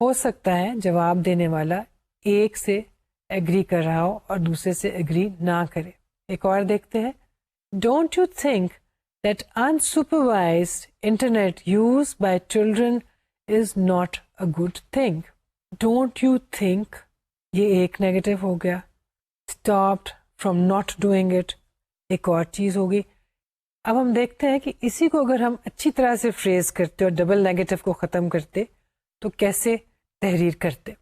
ہو سکتا ہے جواب دینے والا ایک سے ایگری کر رہا ہو اور دوسرے سے ایگری نہ کرے. ایک اور دیکھتے ہیں. Don't you think that unsupervised internet use by children is not a good thing? Don't you think یہ ایک نیگیٹو ہو گیا. Stopped from not doing it ایک اور چیز ہوگی. اب ہم دیکھتے ہیں کہ اسی کو اگر ہم اچھی طرح سے فریز کرتے اور ڈبل نیگیٹو کو ختم کرتے تو کیسے تحریر کرتے.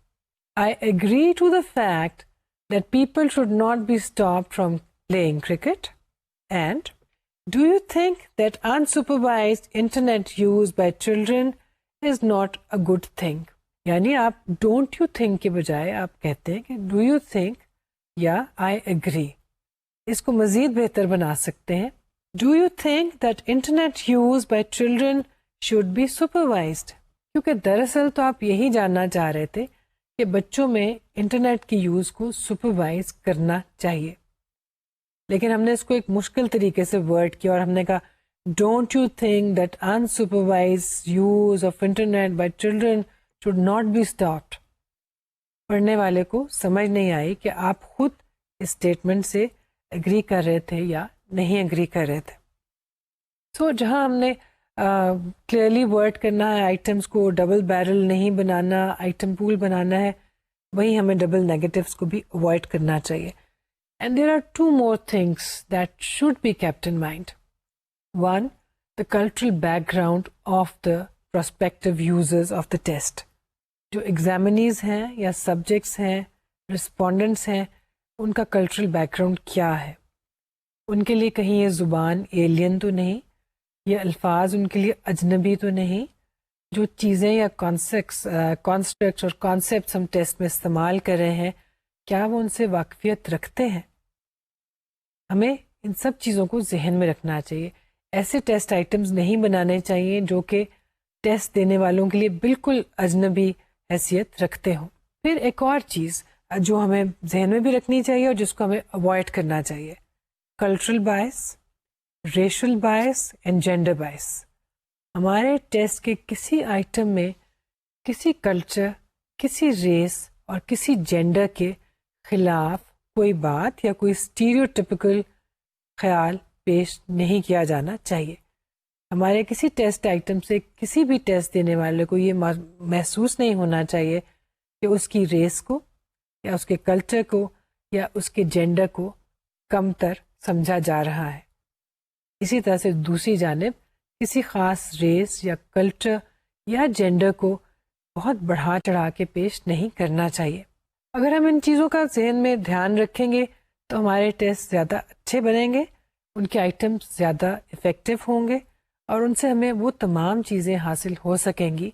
I agree to the fact that people should not be stopped from playing cricket and do you think that unsupervised internet use by children is not a good thing? یعنی آپ don't you think کے بجائے آپ کہتے ہیں کہ do you think یا I agree. اس کو مزید بہتر بنا سکتے ہیں. Do you think that internet use by children should be supervised. کیونکہ دراصل تو آپ یہی جاننا چاہ رہے تھے کہ بچوں میں انٹرنیٹ کی یوز کو سپروائز کرنا چاہیے لیکن ہم نے اس کو ایک مشکل طریقے سے ورڈ کیا اور ہم نے کہا don't you think that unsupervised use of internet by children should not be stopped. پڑھنے والے کو سمجھ نہیں آئی کہ آپ خود اس اسٹیٹمنٹ سے اگری کر رہے تھے یا نہیں اگری کر رہے تھے. سو جہاں ہم نے کلیئرلی ورڈ کرنا ہے آئٹمس کو ڈبل بیرل نہیں بنانا آئٹم پول بنانا ہے وہیں ہمیں ڈبل نیگیٹوز کو بھی اوائڈ کرنا چاہیے. And there are 2 more things that should be kept in mind. One, the cultural background of the prospective users of the test. جو ایگزامنیز ہیں یا سبجیکٹس ہیں رسپونڈنٹس ہیں ان کا کلچرل بیک گراؤنڈ کیا ہے. ان کے لیے کہیں یہ زبان ایلین تو نہیں، یہ الفاظ ان کے لیے اجنبی تو نہیں، جو چیزیں یا کانسٹرکٹس اور کانسیپٹس ہم ٹیسٹ میں استعمال کر رہے ہیں کیا وہ ان سے واقفیت رکھتے ہیں. ہمیں ان سب چیزوں کو ذہن میں رکھنا چاہیے. ایسے ٹیسٹ آئٹمز نہیں بنانے چاہیے جو کہ ٹیسٹ دینے والوں کے لیے بالکل اجنبی حیثیت رکھتے ہوں. پھر ایک اور چیز جو ہمیں ذہن میں بھی رکھنی چاہیے اور جس کو ہمیں اوائڈ کرنا چاہیے، cultural bias, racial bias and gender bias. ہمارے ٹیسٹ کے کسی آئٹم میں کسی کلچر، کسی ریس اور کسی جینڈر کے خلاف کوئی بات یا کوئی اسٹیریوٹیپیکل خیال پیش نہیں کیا جانا چاہیے. ہمارے کسی ٹیسٹ آئٹم سے کسی بھی ٹیسٹ دینے والے کو یہ محسوس نہیں ہونا چاہیے کہ اس کی ریس کو یا اس کے کلچر کو یا اس کے جینڈر کو کم تر سمجھا جا رہا ہے. اسی طرح سے دوسری جانب کسی خاص ریس یا کلچر یا جینڈر کو بہت بڑھا چڑھا کے پیش نہیں کرنا چاہیے. اگر ہم ان چیزوں کا ذہن میں دھیان رکھیں گے تو ہمارے ٹیسٹ زیادہ اچھے بنیں گے، ان کے آئٹمس زیادہ افیکٹو ہوں گے اور ان سے ہمیں وہ تمام چیزیں حاصل ہو سکیں گی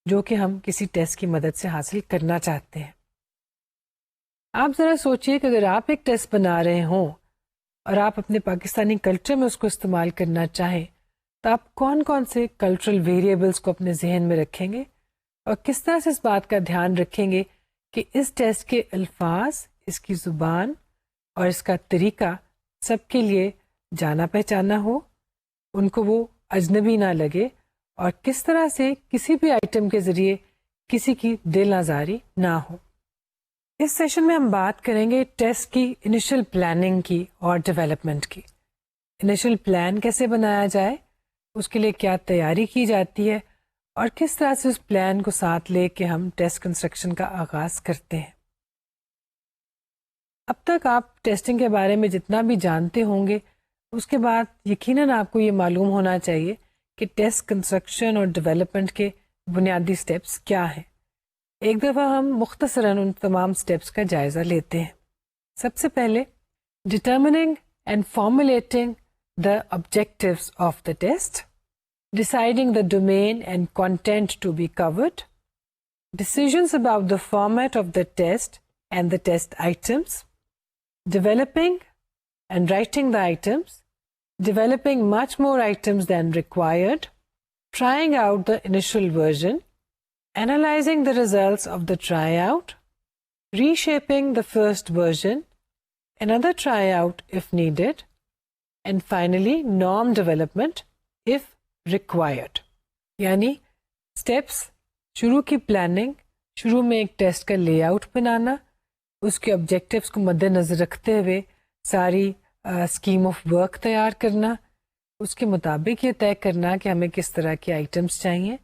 جو کہ ہم کسی ٹیسٹ کی مدد سے حاصل کرنا چاہتے ہیں. آپ ذرا سوچئے کہ اگر آپ ایک ٹیسٹ بنا رہے ہوں اور آپ اپنے پاکستانی کلچر میں اس کو استعمال کرنا چاہیں تو آپ کون کون سے کلچرل ویریبلس کو اپنے ذہن میں رکھیں گے اور کس طرح سے اس بات کا دھیان رکھیں گے کہ اس ٹیسٹ کے الفاظ، اس کی زبان اور اس کا طریقہ سب کے لیے جانا پہچانا ہو، ان کو وہ اجنبی نہ لگے اور کس طرح سے کسی بھی آئٹم کے ذریعے کسی کی دل آزاری نہ ہو. اس سیشن میں ہم بات کریں گے ٹیسٹ کی انیشل پلاننگ کی اور ڈیولپمنٹ کی. انیشل پلان کیسے بنایا جائے، اس کے لیے کیا تیاری کی جاتی ہے اور کس طرح سے اس پلان کو ساتھ لے کے ہم ٹیسٹ کنسٹرکشن کا آغاز کرتے ہیں. اب تک آپ ٹیسٹنگ کے بارے میں جتنا بھی جانتے ہوں گے، اس کے بعد یقیناً آپ کو یہ معلوم ہونا چاہیے کہ ٹیسٹ کنسٹرکشن اور ڈیولپمنٹ کے بنیادی سٹیپس کیا ہیں. ایک دفعہ ہم مختصراً ان تمام سٹیپس کا جائزہ لیتے ہیں. سب سے پہلے ڈٹرمننگ and formulating the objectives of the test, deciding the domain and content to be covered, decisions about the format of the test and the test items, developing and writing the items, developing much more items than required, trying out the initial version, analyzing the results of the tryout, reshaping the first version, another tryout if needed, and finally norm development if required. یعنی steps: شروع کی planning, شروع میں ایک test کا lay out بنانا، اس کے objectives کو مد نظر رکھتے ہوئے ساری اسکیم آف ورک تیار کرنا، اس کے مطابق یہ طے کرنا کہ ہمیں کس طرح کے آئٹمس چاہیے،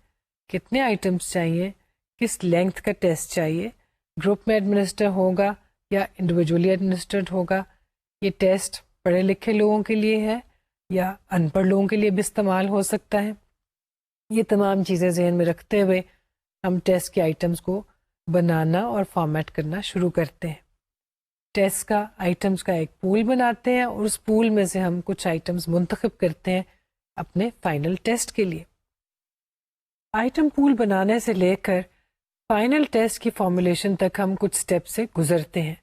کتنے آئٹمس چاہیے، کس لینتھ کا ٹیسٹ چاہیے، گروپ میں ایڈمنسٹر ہوگا یا انڈیویجولی ایڈمنسٹرڈ ہوگا، یہ ٹیسٹ پڑھے لکھے لوگوں کے لیے ہے یا ان پڑھ لوگوں کے لیے بھی استعمال ہو سکتا ہے. یہ تمام چیزیں ذہن میں رکھتے ہوئے ہم ٹیسٹ کے آئٹمس کو بنانا اور فارمیٹ کرنا شروع کرتے ہیں. ٹیسٹ کا آئٹمس کا ایک پول بناتے ہیں اور اس پول میں سے ہم کچھ آئٹمس منتخب کرتے ہیں اپنے فائنل ٹیسٹ کے لیے. آئٹم پول بنانے سے لے کر فائنل ٹیسٹ کی فارمولیشن تک ہم کچھ اسٹیپ سے گزرتے ہیں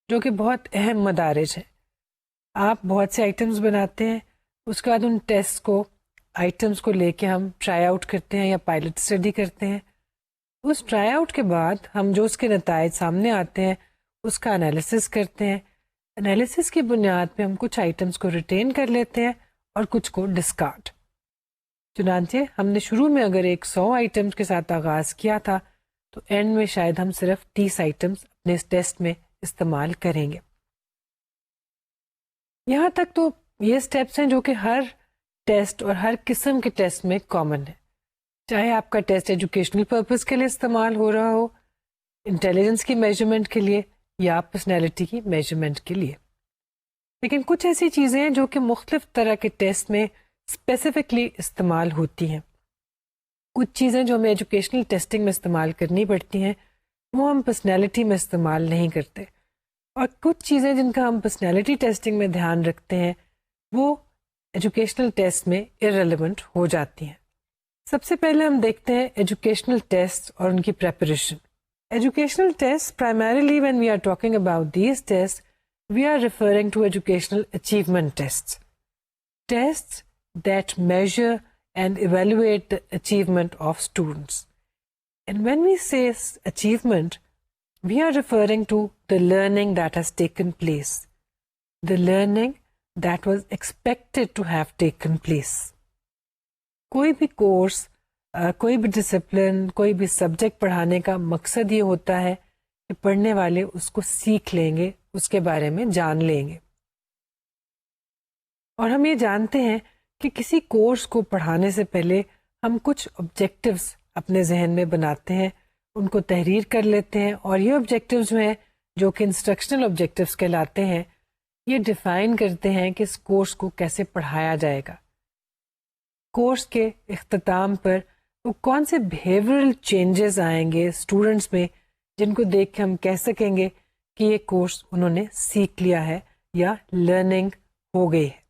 جو کہ بہت اہم مدارج ہیں. آپ بہت سے آئٹمس بناتے ہیں، اس کے بعد ان ٹیسٹ کو آئٹمس کو لے کے ہم ٹرائی آؤٹ کرتے ہیں یا پائلٹ اسٹڈی کرتے ہیں. اس ٹرائی آؤٹ کے بعد ہم جو اس کے نتائج سامنے آتے ہیں اس کا انالیسس کرتے ہیں. انالیسس کی بنیاد پہ ہم کچھ آئٹمس کو ریٹین کر لیتے ہیں اور کچھ کو ڈسکارڈ. چنانچہ ہم نے شروع میں اگر 100 آئٹمس کے ساتھ آغاز کیا تھا تو اینڈ میں شاید ہم صرف 30 آئٹمس اپنے اس ٹیسٹ میں استعمال کریں گے. یہاں تک تو یہ سٹیپس ہیں جو کہ ہر ٹیسٹ اور ہر قسم کے ٹیسٹ میں کامن ہے، چاہے آپ کا ٹیسٹ ایجوکیشنل پرپز کے لیے استعمال ہو رہا ہو، انٹیلیجنس کی میجرمنٹ کے لیے یا پرسنالٹی کی میجرمنٹ کے لیے. لیکن کچھ ایسی چیزیں ہیں جو کہ مختلف طرح کے ٹیسٹ میں اسپیسیفکلی استعمال ہوتی ہیں. کچھ چیزیں جو ہمیں ایجوکیشنل ٹیسٹنگ میں استعمال کرنی پڑتی ہیں وہ ہم پرسنالٹی میں استعمال نہیں کرتے، اور کچھ چیزیں جن کا ہم پرسنالٹی ٹیسٹنگ میں دھیان رکھتے ہیں وہ ایجوکیشنل ٹیسٹ میں ارریلیونٹ ہو جاتی ہیں. سب سے پہلے ہم دیکھتے ہیں ایجوکیشنل ٹیسٹ اور ان کی preparation. Educational test primarily when we are talking about these tests we are referring to educational achievement tests. Tests that measure and evaluate the achievement of students. And when we say achievement, we are referring to the learning that has taken place, the learning that was expected to have taken place. کوئی بھی course, کوئی بھی discipline, کوئی بھی subject پڑھانے کا مقصد یہ ہوتا ہے کہ پڑھنے والے اس کو سیکھ لیں گے، اس کے بارے میں جان لیں گے. اور ہم یہ جانتے ہیں کہ کسی کورس کو پڑھانے سے پہلے ہم کچھ آبجیکٹیوز اپنے ذہن میں بناتے ہیں، ان کو تحریر کر لیتے ہیں، اور یہ آبجیکٹیوز جو ہیں جو کہ انسٹرکشنل آبجیکٹیوز کہلاتے ہیں، یہ ڈیفائن کرتے ہیں کہ اس کورس کو کیسے پڑھایا جائے گا. کورس کے اختتام پر وہ کون سے بیہیورل چینجز آئیں گے اسٹوڈنٹس میں جن کو دیکھ کے ہم کہہ سکیں گے کہ یہ کورس انہوں نے سیکھ لیا ہے یا لرننگ ہو گئی ہے.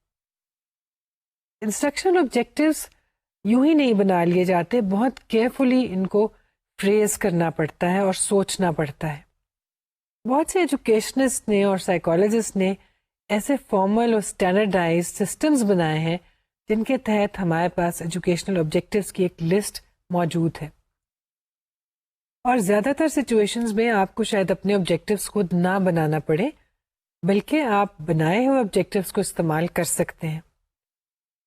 انسٹرکشنل آبجیکٹیوز یوں ہی نہیں بنا لیے جاتے، بہت کیئرفلی ان کو فریز کرنا پڑتا ہے اور سوچنا پڑتا ہے. بہت سے ایجوکیشنسٹ نے اور سائیکالوجسٹ نے ایسے فارمل اور اسٹینڈرڈائز سسٹمز بنائے ہیں جن کے تحت ہمارے پاس ایجوکیشنل آبجیکٹیوز کی ایک لسٹ موجود ہے. اور زیادہ تر سچویشنز میں آپ کو شاید اپنے آبجیکٹیوز خود نہ بنانا پڑے، بلکہ آپ بنائے ہوئے آبجیکٹیوز کو استعمال کر سکتے ہیں.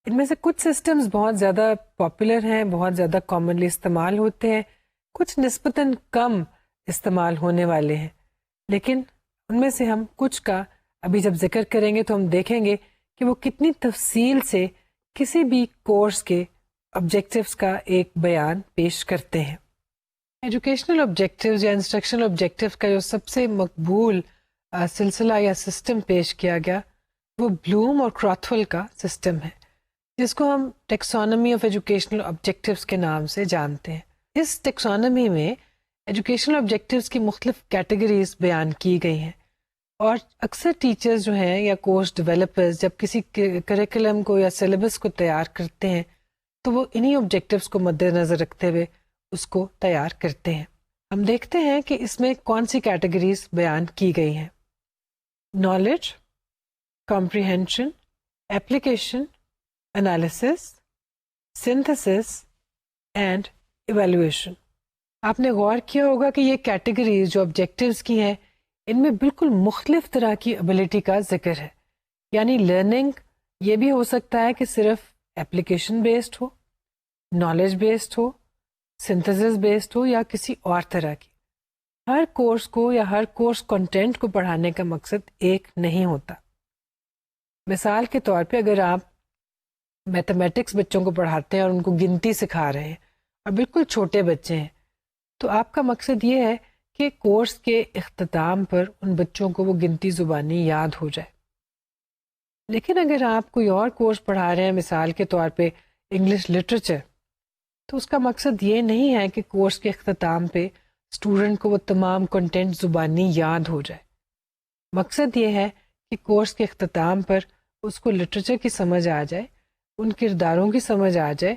ان میں سے کچھ سسٹمز بہت زیادہ پاپولر ہیں، بہت زیادہ کامنلی استعمال ہوتے ہیں، کچھ نسبتاً کم استعمال ہونے والے ہیں، لیکن ان میں سے ہم کچھ کا ابھی جب ذکر کریں گے تو ہم دیکھیں گے کہ وہ کتنی تفصیل سے کسی بھی کورس کے آبجیکٹیوز کا ایک بیان پیش کرتے ہیں۔ ایجوکیشنل آبجیکٹیوز یا انسٹرکشنل آبجیکٹیوز کا جو سب سے مقبول سلسلہ یا سسٹم پیش کیا گیا وہ بلوم اور کراتھول کا سسٹم ہے، جس کو ہم ٹیکسانومی آف ایجوکیشنل آبجیکٹیوز کے نام سے جانتے ہیں۔ اس ٹیکسانومی میں ایجوکیشنل آبجیکٹیوز کی مختلف کیٹیگریز بیان کی گئی ہیں، اور اکثر ٹیچرز جو ہیں یا کورس ڈیولپرز جب کسی کریکولم کو یا سلیبس کو تیار کرتے ہیں تو وہ انہی آبجیکٹیوز کو مد نظر رکھتے ہوئے اس کو تیار کرتے ہیں۔ ہم دیکھتے ہیں کہ اس میں کون سی کیٹیگریز بیان کی گئی ہیں۔ Knowledge, comprehension, application, analysis, synthesis and evaluation. آپ نے غور کیا ہوگا کہ یہ کیٹیگریز جو آبجیکٹیوز کی ہیں ان میں بالکل مختلف طرح کی ابیلٹی کا ذکر ہے، یعنی لرننگ یہ بھی ہو سکتا ہے کہ صرف ایپلیکیشن بیسڈ ہو، نالج بیسڈ ہو، سنتھسس بیسڈ ہو، یا کسی اور طرح کی۔ ہر کورس کو یا ہر کورس کنٹینٹ کو پڑھانے کا مقصد ایک نہیں ہوتا۔ مثال کے طور پہ اگر آپ میتھمیٹکس بچوں کو پڑھاتے ہیں اور ان کو گنتی سکھا رہے ہیں اور بالکل چھوٹے بچے ہیں، تو آپ کا مقصد یہ ہے کہ کورس کے اختتام پر ان بچوں کو وہ گنتی زبانی یاد ہو جائے۔ لیکن اگر آپ کوئی اور کورس پڑھا رہے ہیں، مثال کے طور پہ انگلش لٹریچر، تو اس کا مقصد یہ نہیں ہے کہ کورس کے اختتام پہ اسٹوڈنٹ کو وہ تمام کنٹینٹ زبانی یاد ہو جائے۔ مقصد یہ ہے کہ کورس کے اختتام پر اس کو لٹریچر کی سمجھ آ جائے، ان کرداروں کی سمجھ آ جائے،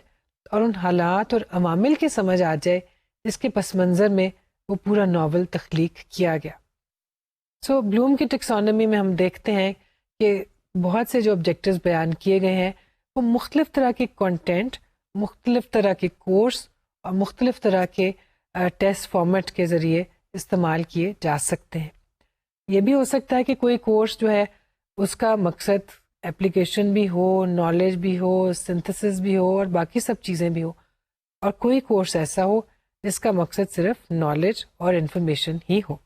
اور ان حالات اور عوامل کی سمجھ آ جائے جس کے پس منظر میں وہ پورا ناول تخلیق کیا گیا۔ سو بلوم کی ٹیکسانومی میں ہم دیکھتے ہیں کہ بہت سے جو آبجیکٹیوز بیان کیے گئے ہیں وہ مختلف طرح کے کنٹینٹ، مختلف طرح کے کورس اور مختلف طرح کے ٹیسٹ فارمیٹ کے ذریعے استعمال کیے جا سکتے ہیں۔ یہ بھی ہو سکتا ہے کہ کوئی کورس جو ہے اس کا مقصد ایپلیکیشن بھی ہو، نالج بھی ہو، سنتھسس بھی ہو اور باقی سب چیزیں بھی ہو، اور کوئی کورس ایسا ہو جس کا مقصد صرف نالج اور انفارمیشن ہی ہو۔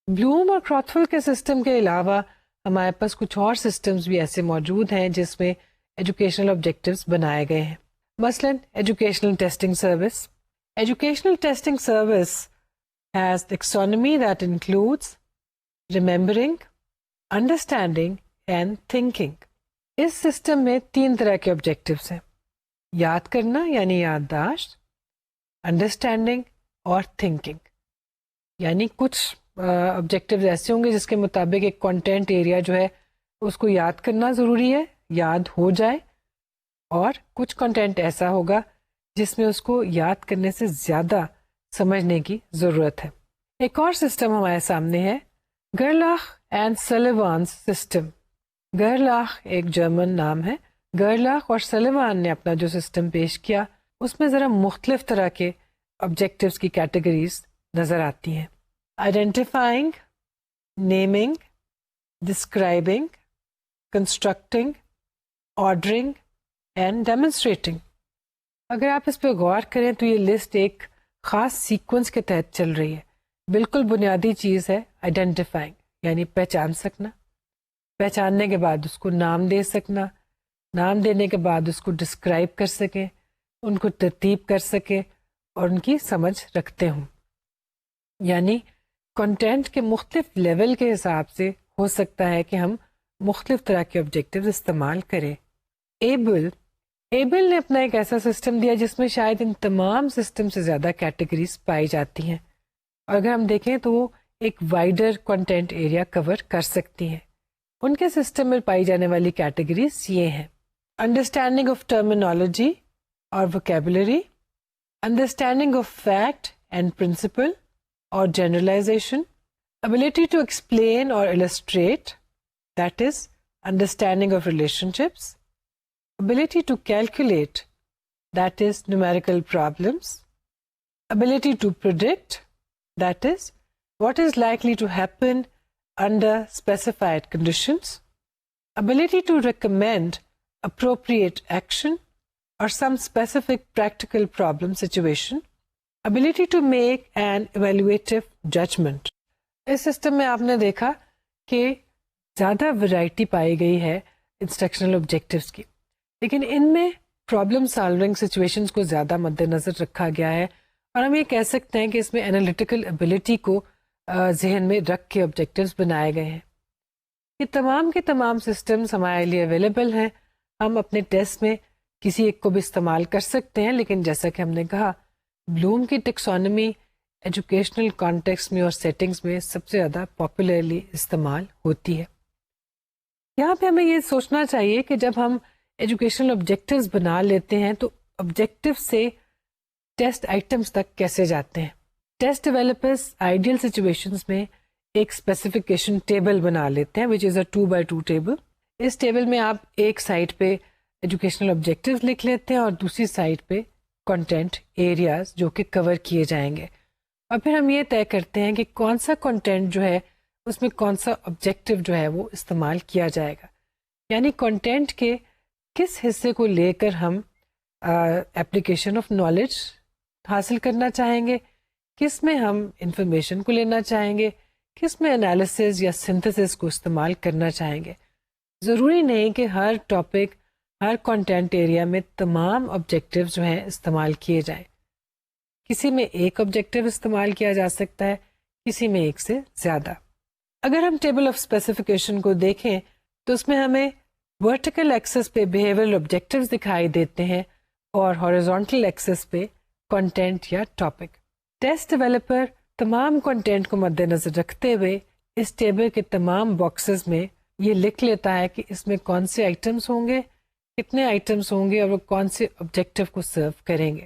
بلوم اور کراتھول کے سسٹم کے علاوہ ہمارے پاس کچھ اور سسٹمز بھی ایسے موجود ہیں جس میں ایجوکیشنل آبجیکٹیوز بنائے گئے ہیں۔ مثلاً educational testing service. Educational testing service has taxonomy that includes remembering, understanding and thinking۔ اس سسٹم میں 3 طرح کے آبجیکٹیوز ہیں: یاد کرنا یعنی یادداشت، انڈرسٹینڈنگ اور تھنکنگ۔ یعنی کچھ آبجیکٹیوز ایسے ہوں گے جس کے مطابق ایک کنٹینٹ ایریا جو ہے اس کو یاد کرنا ضروری ہے، یاد ہو جائے، اور کچھ کنٹینٹ ایسا ہوگا جس میں اس کو یاد کرنے سے زیادہ سمجھنے کی ضرورت ہے۔ ایک اور سسٹم ہمارے سامنے ہے گرلاخ اینڈ سلیوان سسٹم۔ گرلاخ ایک جرمن نام ہے۔ گرلاخ اور سلیوان نے اپنا جو سسٹم پیش کیا اس میں ذرا مختلف طرح کے آبجیکٹیوز کی کیٹیگریز نظر آتی ہیں: identifying, naming, describing, constructing, ordering and demonstrating. اگر آپ اس پہ غور کریں تو یہ لسٹ ایک خاص سیکوینس کے تحت چل رہی ہے۔ بالکل بنیادی چیز ہے آئیڈینٹیفائنگ، یعنی پہچان سکنا، پہچاننے کے بعد اس کو نام دے سکنا، نام دینے کے بعد اس کو ڈسکرائب کر سکیں، ان کو ترتیب کر سکیں اور ان کی سمجھ رکھتے ہوں۔ یعنی کنٹینٹ کے مختلف لیول کے حساب سے ہو سکتا ہے کہ ہم مختلف طرح کے آبجیکٹیوز استعمال کریں۔ ایبل نے اپنا ایک ایسا سسٹم دیا جس میں شاید ان تمام سسٹم سے زیادہ کیٹیگریز پائی جاتی ہیں، اور اگر ہم دیکھیں تو وہ ایک وائڈر کنٹینٹ ایریا کور کر سکتی ہیں۔ ان کے سسٹم میں پائی جانے والی کیٹیگریز یہ ہیں: انڈرسٹینڈنگ آف ٹرمینالوجی اور vocabulary, understanding of fact and principle اور generalisation, ability to explain or illustrate, that is, understanding of relationships, ability to calculate, that is, numerical problems, ability to predict, that is, what is likely to happen under specified conditions, ability to recommend appropriate action or some specific practical problem situation, ability to make an evaluative judgment. اس system میں آپ نے دیکھا کہ زیادہ variety پائی گئی ہے instructional objectives کی، لیکن ان میں پرابلم سالونگ سچویشنز کو زیادہ مد نظر رکھا گیا ہے، اور ہم یہ کہہ سکتے ہیں کہ اس میں انالیٹیکل ایبلٹی کو ذہن میں رکھ کے آبجیکٹیوز بنائے گئے ہیں۔ یہ تمام کے تمام سسٹمز ہمارے لیے اویلیبل ہیں، ہم اپنے ٹیسٹ میں کسی ایک کو بھی استعمال کر سکتے ہیں، لیکن جیسا کہ ہم نے کہا بلوم کی ٹیکسانومی ایجوکیشنل کانٹیکسٹ میں اور سیٹنگز میں سب سے زیادہ پاپولرلی استعمال ہوتی ہے۔ یہاں پہ ہمیں یہ سوچنا چاہیے کہ جب ہم ایجوکیشنل آبجیکٹیوز بنا لیتے ہیں تو آبجیکٹیو سے ٹیسٹ آئٹمس تک کیسے جاتے ہیں۔ ٹیسٹ ڈیولپرز آئیڈیل سچویشنز میں ایک اسپیسیفکیشن ٹیبل بنا لیتے ہیں which is a 2x2 table. اس ٹیبل میں آپ ایک سائڈ پہ ایجوکیشنل آبجیکٹیوز لکھ لیتے ہیں اور دوسری سائڈ پہ کنٹینٹ ایریاز جو کہ کور کیے جائیں گے، اور پھر ہم یہ طے کرتے ہیں کہ کون سا کنٹینٹ جو ہے اس میں کون سا آبجیکٹیو جو ہے وہ استعمال کیا جائے گا، یعنی کنٹینٹ کے کس حصے کو لے کر ہم اپلیکیشن آف نالج حاصل کرنا چاہیں گے، کس میں ہم انفارمیشن کو لینا چاہیں گے، کس میں انالیسز یا سنتھسس کو استعمال کرنا چاہیں گے۔ ضروری نہیں کہ ہر ٹاپک ہر کنٹینٹ ایریا میں تمام آبجیکٹیو جو ہیں استعمال کیے جائیں، کسی میں ایک آبجیکٹیو استعمال کیا جا سکتا ہے، کسی میں ایک سے زیادہ۔ اگر ہم ٹیبل آف اسپیسیفکیشن کو دیکھیں تو اس میں ہمیں ورٹیکل ایکسس پہ بیہیویئرل آبجیکٹیوز دکھائی دیتے ہیں اور ہاریزونٹل ایکسس پہ کنٹینٹ یا ٹاپک۔ ٹیسٹ ڈیولپر تمام کنٹینٹ کو مد نظر رکھتے ہوئے اس ٹیبل کے تمام باکسز میں یہ لکھ لیتا ہے کہ اس میں کون سے آئٹمس ہوں گے، کتنے آئٹمس ہوں گے اور وہ کون سے آبجیکٹیو کو سرو کریں گے،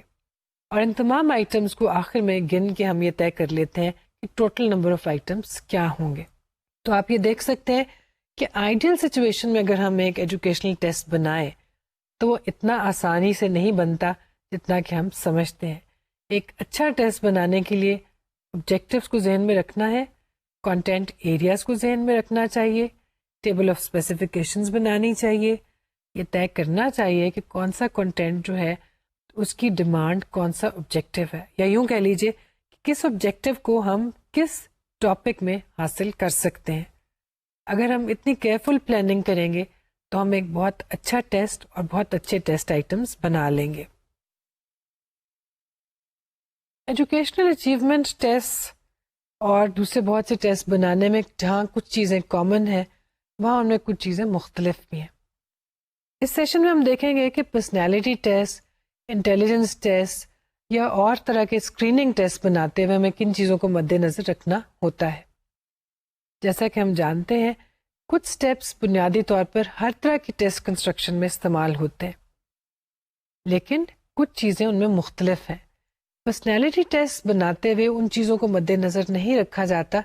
اور ان تمام آئٹمس کو آخر میں گن کے ہم یہ طے کر لیتے ہیں کہ ٹوٹل نمبر آف آئٹمس کیا ہوں گے۔ تو آپ یہ دیکھ سکتے ہیں کہ آئیڈیل سچویشن میں اگر ہم ایک ایجوکیشنل ٹیسٹ بنائیں تو وہ اتنا آسانی سے نہیں بنتا جتنا کہ ہم سمجھتے ہیں۔ ایک اچھا ٹیسٹ بنانے کے لیے آبجیکٹیوز کو ذہن میں رکھنا ہے، کنٹینٹ ایریاز کو ذہن میں رکھنا چاہیے، ٹیبل آف اسپیسیفکیشنز بنانی چاہیے، یہ طے کرنا چاہیے کہ کون سا کنٹینٹ جو ہے اس کی ڈیمانڈ کون سا آبجیکٹیو ہے، یا یوں کہہ لیجیے کہ کس آبجیکٹیو کو ہم کس ٹاپک میں حاصل کر سکتے ہیں۔ اگر ہم اتنی کیئرفل پلاننگ کریں گے تو ہم ایک بہت اچھا ٹیسٹ اور بہت اچھے ٹیسٹ آئٹمس بنا لیں گے۔ ایجوکیشنل اچیومنٹ ٹیسٹ اور دوسرے بہت سے ٹیسٹ بنانے میں جہاں کچھ چیزیں کامن ہیں وہاں ان میں کچھ چیزیں مختلف بھی ہیں۔ اس سیشن میں ہم دیکھیں گے کہ پرسنالٹی ٹیسٹ، انٹیلیجنس ٹیسٹ یا اور طرح کے اسکریننگ ٹیسٹ بناتے ہوئے ہمیں کن چیزوں کو مد نظر رکھنا ہوتا ہے۔ جیسا کہ ہم جانتے ہیں کچھ سٹیپس بنیادی طور پر ہر طرح کی ٹیسٹ کنسٹرکشن میں استعمال ہوتے ہیں، لیکن کچھ چیزیں ان میں مختلف ہیں۔ پرسنالٹی ٹیسٹ بناتے ہوئے ان چیزوں کو مد نظر نہیں رکھا جاتا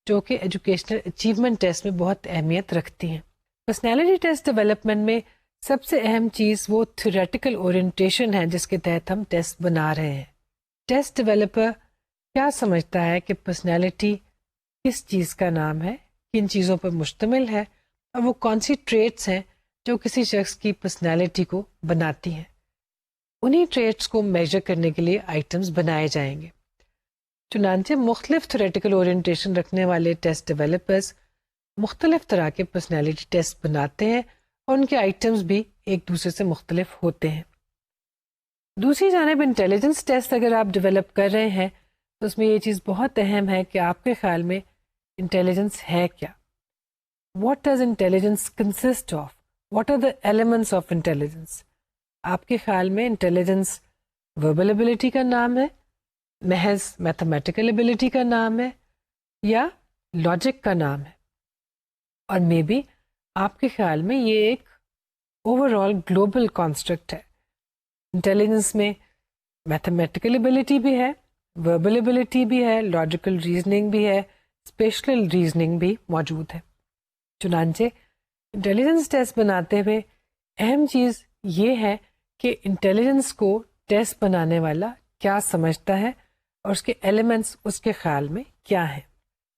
جو کہ ایجوکیشنل اچیومنٹ ٹیسٹ میں بہت اہمیت رکھتی ہیں۔ پرسنالٹی ٹیسٹ ڈیولپمنٹ میں سب سے اہم چیز وہ تھیوریٹیکل اورینٹیشن ہے جس کے تحت ہم ٹیسٹ بنا رہے ہیں۔ ٹیسٹ ڈیولپر کیا سمجھتا ہے کہ پرسنالٹی کس چیز کا نام ہے، کن چیزوں پر مشتمل ہے، اور وہ کون سی ٹریٹس ہیں جو کسی شخص کی پرسنالٹی کو بناتی ہیں۔ انہی ٹریٹس کو میجر کرنے کے لیے آئٹمس بنائے جائیں گے۔ چنانچہ مختلف تھیوریٹیکل اورینٹیشن رکھنے والے ٹیسٹ ڈیولپرز مختلف طرح کے پرسنالٹی ٹیسٹ بناتے ہیں اور ان کے آئٹمس بھی ایک دوسرے سے مختلف ہوتے ہیں۔ دوسری جانب انٹیلیجنس ٹیسٹ اگر آپ ڈیولپ کر رہے ہیں تو اس میں یہ چیز بہت اہم ہے کہ آپ کے خیال میں انٹیلیجنس ہے کیا، what does intelligence consist of, what are the elements of intelligence. آپ کے خیال میں انٹیلیجنس وربل ایبلٹی کا نام ہے، محض میتھمیٹیکل ایبلٹی کا نام ہے، یا لاجک کا نام ہے، اور مے بی آپ کے خیال میں یہ ایک اوور آل گلوبل کانسٹرکٹ ہے۔ انٹیلیجنس میں میتھمیٹیکل ایبلٹی بھی ہے، وربل ایبلٹی بھی ہے، لاجیکل ریزننگ بھی ہے، اسپیشل ریزننگ بھی موجود ہے۔ چنانچہ انٹیلیجنس ٹیسٹ بناتے ہوئے اہم چیز یہ ہے کہ انٹیلیجنس کو ٹیسٹ بنانے والا کیا سمجھتا ہے اور اس کے ایلیمنٹس اس کے خیال میں کیا ہیں۔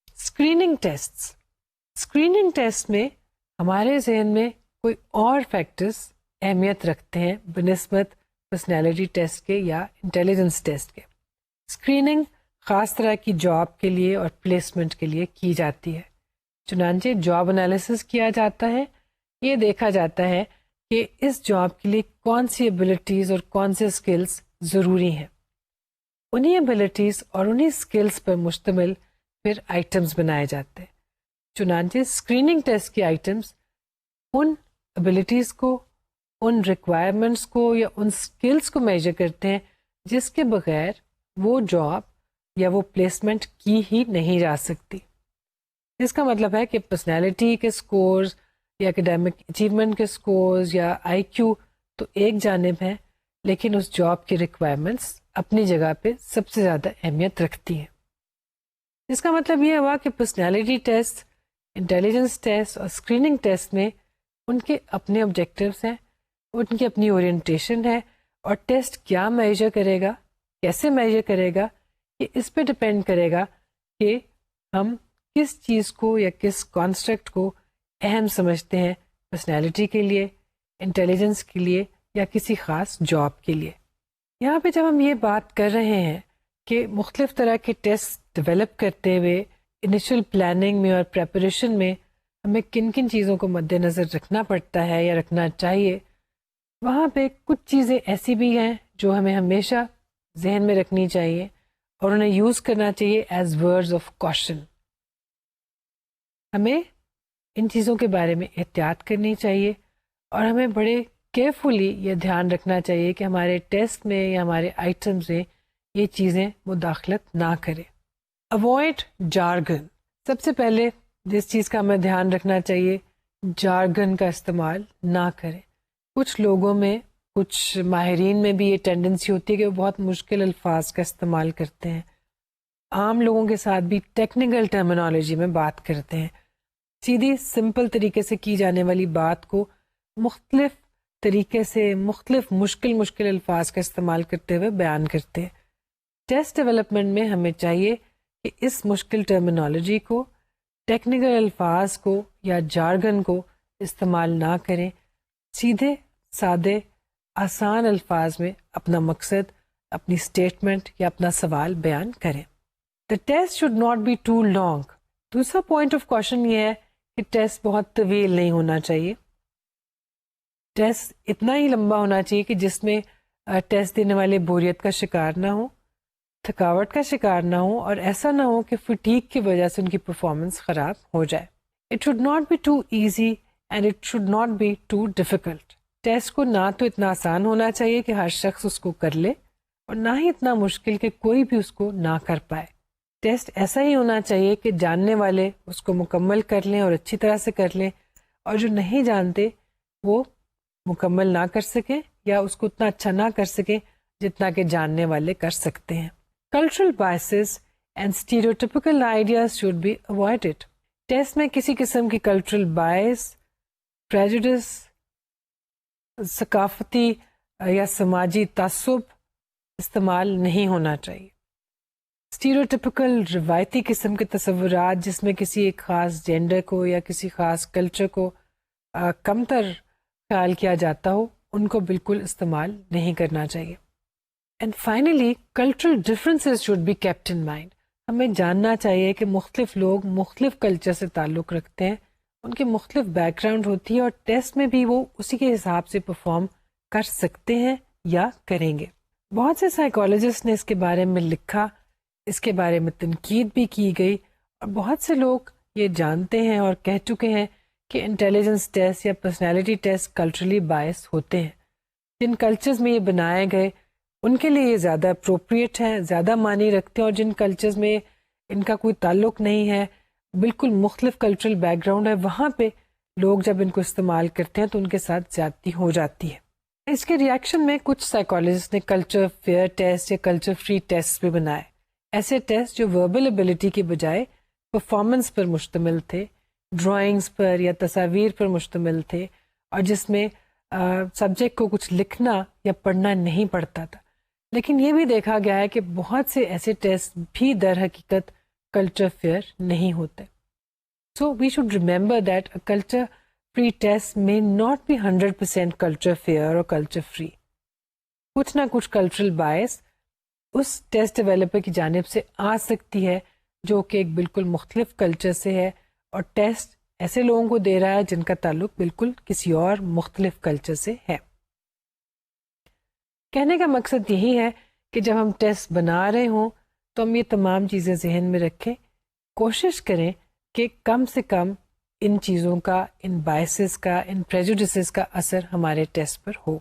اسکریننگ ٹیسٹ، اسکریننگ ٹیسٹ میں ہمارے ذہن میں کوئی اور فیکٹرز اہمیت رکھتے ہیں بنسبت پرسنالٹی ٹیسٹ کے یا انٹیلیجنس ٹیسٹ کے. اسکریننگ خاص طرح کی جاب کے لیے اور پلیسمنٹ کے لیے کی جاتی ہے. چنانچہ جاب انالیسس کیا جاتا ہے. یہ دیکھا جاتا ہے کہ اس جاب کے لیے کون سی ایبلٹیز اور کون سے اسکلس ضروری ہیں. انہی ایبلٹیز اور انہی اسکلس پر مشتمل پھر آئٹمس بنائے جاتے ہیں. چنانچہ اسکریننگ ٹیسٹ کے آئٹمس ان ایبلٹیز کو، ان ریکوائرمنٹس کو یا ان اسکلس کو میجر کرتے ہیں جس کے بغیر وہ جاب یا وہ پلیسمنٹ کی ہی نہیں جا سکتی. اس کا مطلب ہے کہ پرسنالٹی کے سکورز یا اکیڈیمک اچیومنٹ کے سکورز یا آئی کیو تو ایک جانب ہیں، لیکن اس جاب کی ریکوائرمنٹس اپنی جگہ پہ سب سے زیادہ اہمیت رکھتی ہیں. اس کا مطلب یہ ہوا کہ پرسنالٹی ٹیسٹ، انٹیلیجنس ٹیسٹ اور اسکریننگ ٹیسٹ میں ان کے اپنے آبجیکٹیوس ہیں، ان کی اپنی اورینٹیشن ہے، اور ٹیسٹ کیا میجر کرے گا، کیسے میجر کرے گا، یہ اس پہ ڈپینڈ کرے گا کہ ہم کس چیز کو یا کس کانسٹرکٹ کو اہم سمجھتے ہیں پرسنالٹی کے لیے، انٹیلیجنس کے لیے یا کسی خاص جاب کے لیے. یہاں پہ جب ہم یہ بات کر رہے ہیں کہ مختلف طرح کے ٹیسٹ ڈیولپ کرتے ہوئے انیشل پلاننگ میں اور پریپریشن میں ہمیں کن کن چیزوں کو مد نظر رکھنا پڑتا ہے یا رکھنا چاہیے، وہاں پہ کچھ چیزیں ایسی بھی ہیں جو ہمیں ہمیشہ ذہن میں رکھنی چاہیے اور انہیں یوز کرنا چاہیے ایز ورڈز آف کوشن. ہمیں ان چیزوں کے بارے میں احتیاط کرنی چاہیے اور ہمیں بڑے کیئرفلی یہ دھیان رکھنا چاہیے کہ ہمارے ٹیسٹ میں یا ہمارے آئٹمز میں یہ چیزیں مداخلت نہ کریں. Avoid jargon. سب سے پہلے جس چیز کا ہمیں دھیان رکھنا چاہیے، جارگن کا استعمال نہ کریں. کچھ لوگوں میں، کچھ ماہرین میں بھی یہ ٹینڈنسی ہوتی ہے کہ وہ بہت مشکل الفاظ کا استعمال کرتے ہیں، عام لوگوں کے ساتھ بھی ٹیکنیکل ٹرمینالوجی میں بات کرتے ہیں. سیدھی سمپل طریقے سے کی جانے والی بات کو مختلف طریقے سے مختلف مشکل الفاظ کا استعمال کرتے ہوئے بیان کرتے ہیں. ٹیسٹ ڈیولپمنٹ میں ہمیں چاہیے کہ اس مشکل ٹرمینالوجی کو، ٹیکنیکل الفاظ کو یا جارگن کو استعمال نہ کریں. سیدھے سادے آسان الفاظ میں اپنا مقصد، اپنی اسٹیٹمنٹ یا اپنا سوال بیان کریں. The test should not be too long. دوسرا پوائنٹ آف کوشن یہ ہے کہ ٹیسٹ بہت طویل نہیں ہونا چاہیے. ٹیسٹ اتنا ہی لمبا ہونا چاہیے کہ جس میں ٹیسٹ دینے والے بوریت کا شکار نہ ہو، تھکاوٹ کا شکار نہ ہو، اور ایسا نہ ہو کہ فٹیگ کی وجہ سے ان کی پرفارمنس خراب ہو جائے. It should not be too easy and it should not be too difficult. Test کو نہ تو اتنا آسان ہونا چاہیے کہ ہر شخص اس کو کر لے، اور نہ ہی اتنا مشکل کہ کوئی بھی اس کو نہ کر پائے. ٹیسٹ ایسا ہی ہونا چاہیے کہ جاننے والے اس کو مکمل کر لیں اور اچھی طرح سے کر لیں، اور جو نہیں جانتے وہ مکمل نہ کر سکیں یا اس کو اتنا اچھا نہ کر سکیں جتنا کہ جاننے والے کر سکتے ہیں. Cultural biases and stereotypical ideas should be avoided. Test میں کسی قسم کی کلچرل بائس، پریجوڈس، ثقافتی یا سماجی تعصب استعمال نہیں ہونا چاہیے. اسٹیریوٹیپیکل روایتی قسم کے تصورات جس میں کسی ایک خاص جینڈر کو یا کسی خاص کلچر کو کمتر خیال کیا جاتا ہو، ان کو بالکل استعمال نہیں کرنا چاہیے. And finally cultural differences should be kept in mind. ہمیں جاننا چاہیے کہ مختلف لوگ مختلف کلچر سے تعلق رکھتے ہیں، ان کے مختلف بیک گراؤنڈ ہوتی ہے، اور ٹیسٹ میں بھی وہ اسی کے حساب سے پرفارم کر سکتے ہیں یا کریں گے. بہت سے سائیکالوجسٹ نے اس کے بارے میں لکھا، اس کے بارے میں تنقید بھی کی گئی، اور بہت سے لوگ یہ جانتے ہیں اور کہہ چکے ہیں کہ انٹیلیجنس ٹیسٹ یا پرسنالٹی ٹیسٹ کلچرلی بائس ہوتے ہیں. جن کلچرز میں یہ بنائے گئے ان کے لیے یہ زیادہ اپروپریٹ ہیں، زیادہ معنی رکھتے ہیں، اور جن کلچرز میں ان کا کوئی تعلق نہیں ہے، بالکل مختلف کلچرل بیک گراؤنڈ ہے، وہاں پہ لوگ جب ان کو استعمال کرتے ہیں تو ان کے ساتھ زیادتی ہو جاتی ہے. اس کے ریئیکشن میں کچھ سائیکالوجسٹ نے کلچر فیئر ٹیسٹ یا کلچر فری ٹیسٹ بھی بنائے. ایسے ٹیسٹ جو وربل ایبلٹی کی بجائے پرفارمنس پر مشتمل تھے، ڈرائنگز پر یا تصاویر پر مشتمل تھے، اور جس میں سبجیکٹ کو کچھ لکھنا یا پڑھنا نہیں پڑتا تھا. لیکن یہ بھی دیکھا گیا ہے کہ بہت سے ایسے ٹیسٹ بھی در حقیقت کلچر فیئر نہیں ہوتے. So we should remember that a culture pre-test may not be 100% culture fair or culture free. کچھ نہ کچھ کلچرل باعث اس ٹیسٹ ڈیولپر کی جانب سے آ سکتی ہے جو کہ ایک بالکل مختلف کلچر سے ہے اور ٹیسٹ ایسے لوگوں کو دے رہا ہے جن کا تعلق بالکل کسی اور مختلف کلچر سے ہے. کہنے کا مقصد یہی ہے کہ جب ہم ٹیسٹ بنا رہے ہوں تو ہم یہ تمام چیزیں ذہن میں رکھیں, کوشش کریں کہ کم سے کم ان چیزوں کا, ان بائسز کا, ان پریجوڈسز کا اثر ہمارے ٹیسٹ پر ہو.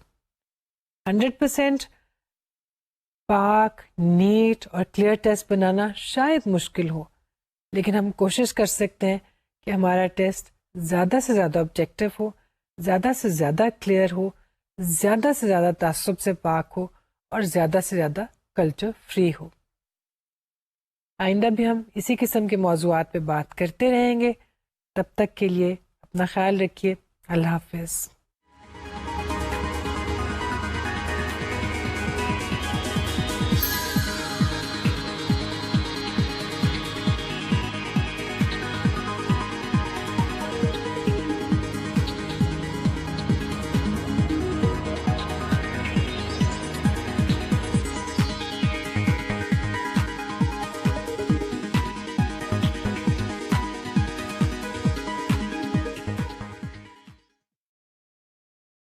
100% پاک, نیٹ اور کلیئر ٹیسٹ بنانا شاید مشکل ہو, لیکن ہم کوشش کر سکتے ہیں کہ ہمارا ٹیسٹ زیادہ سے زیادہ آبجیکٹو ہو, زیادہ سے زیادہ کلیئر ہو, زیادہ سے زیادہ تعصب سے پاک ہو اور زیادہ سے زیادہ کلچر فری ہو. آئندہ بھی ہم اسی قسم کے موضوعات پہ بات کرتے رہیں گے. تب تک کے لیے اپنا خیال رکھیے. اللہ حافظ.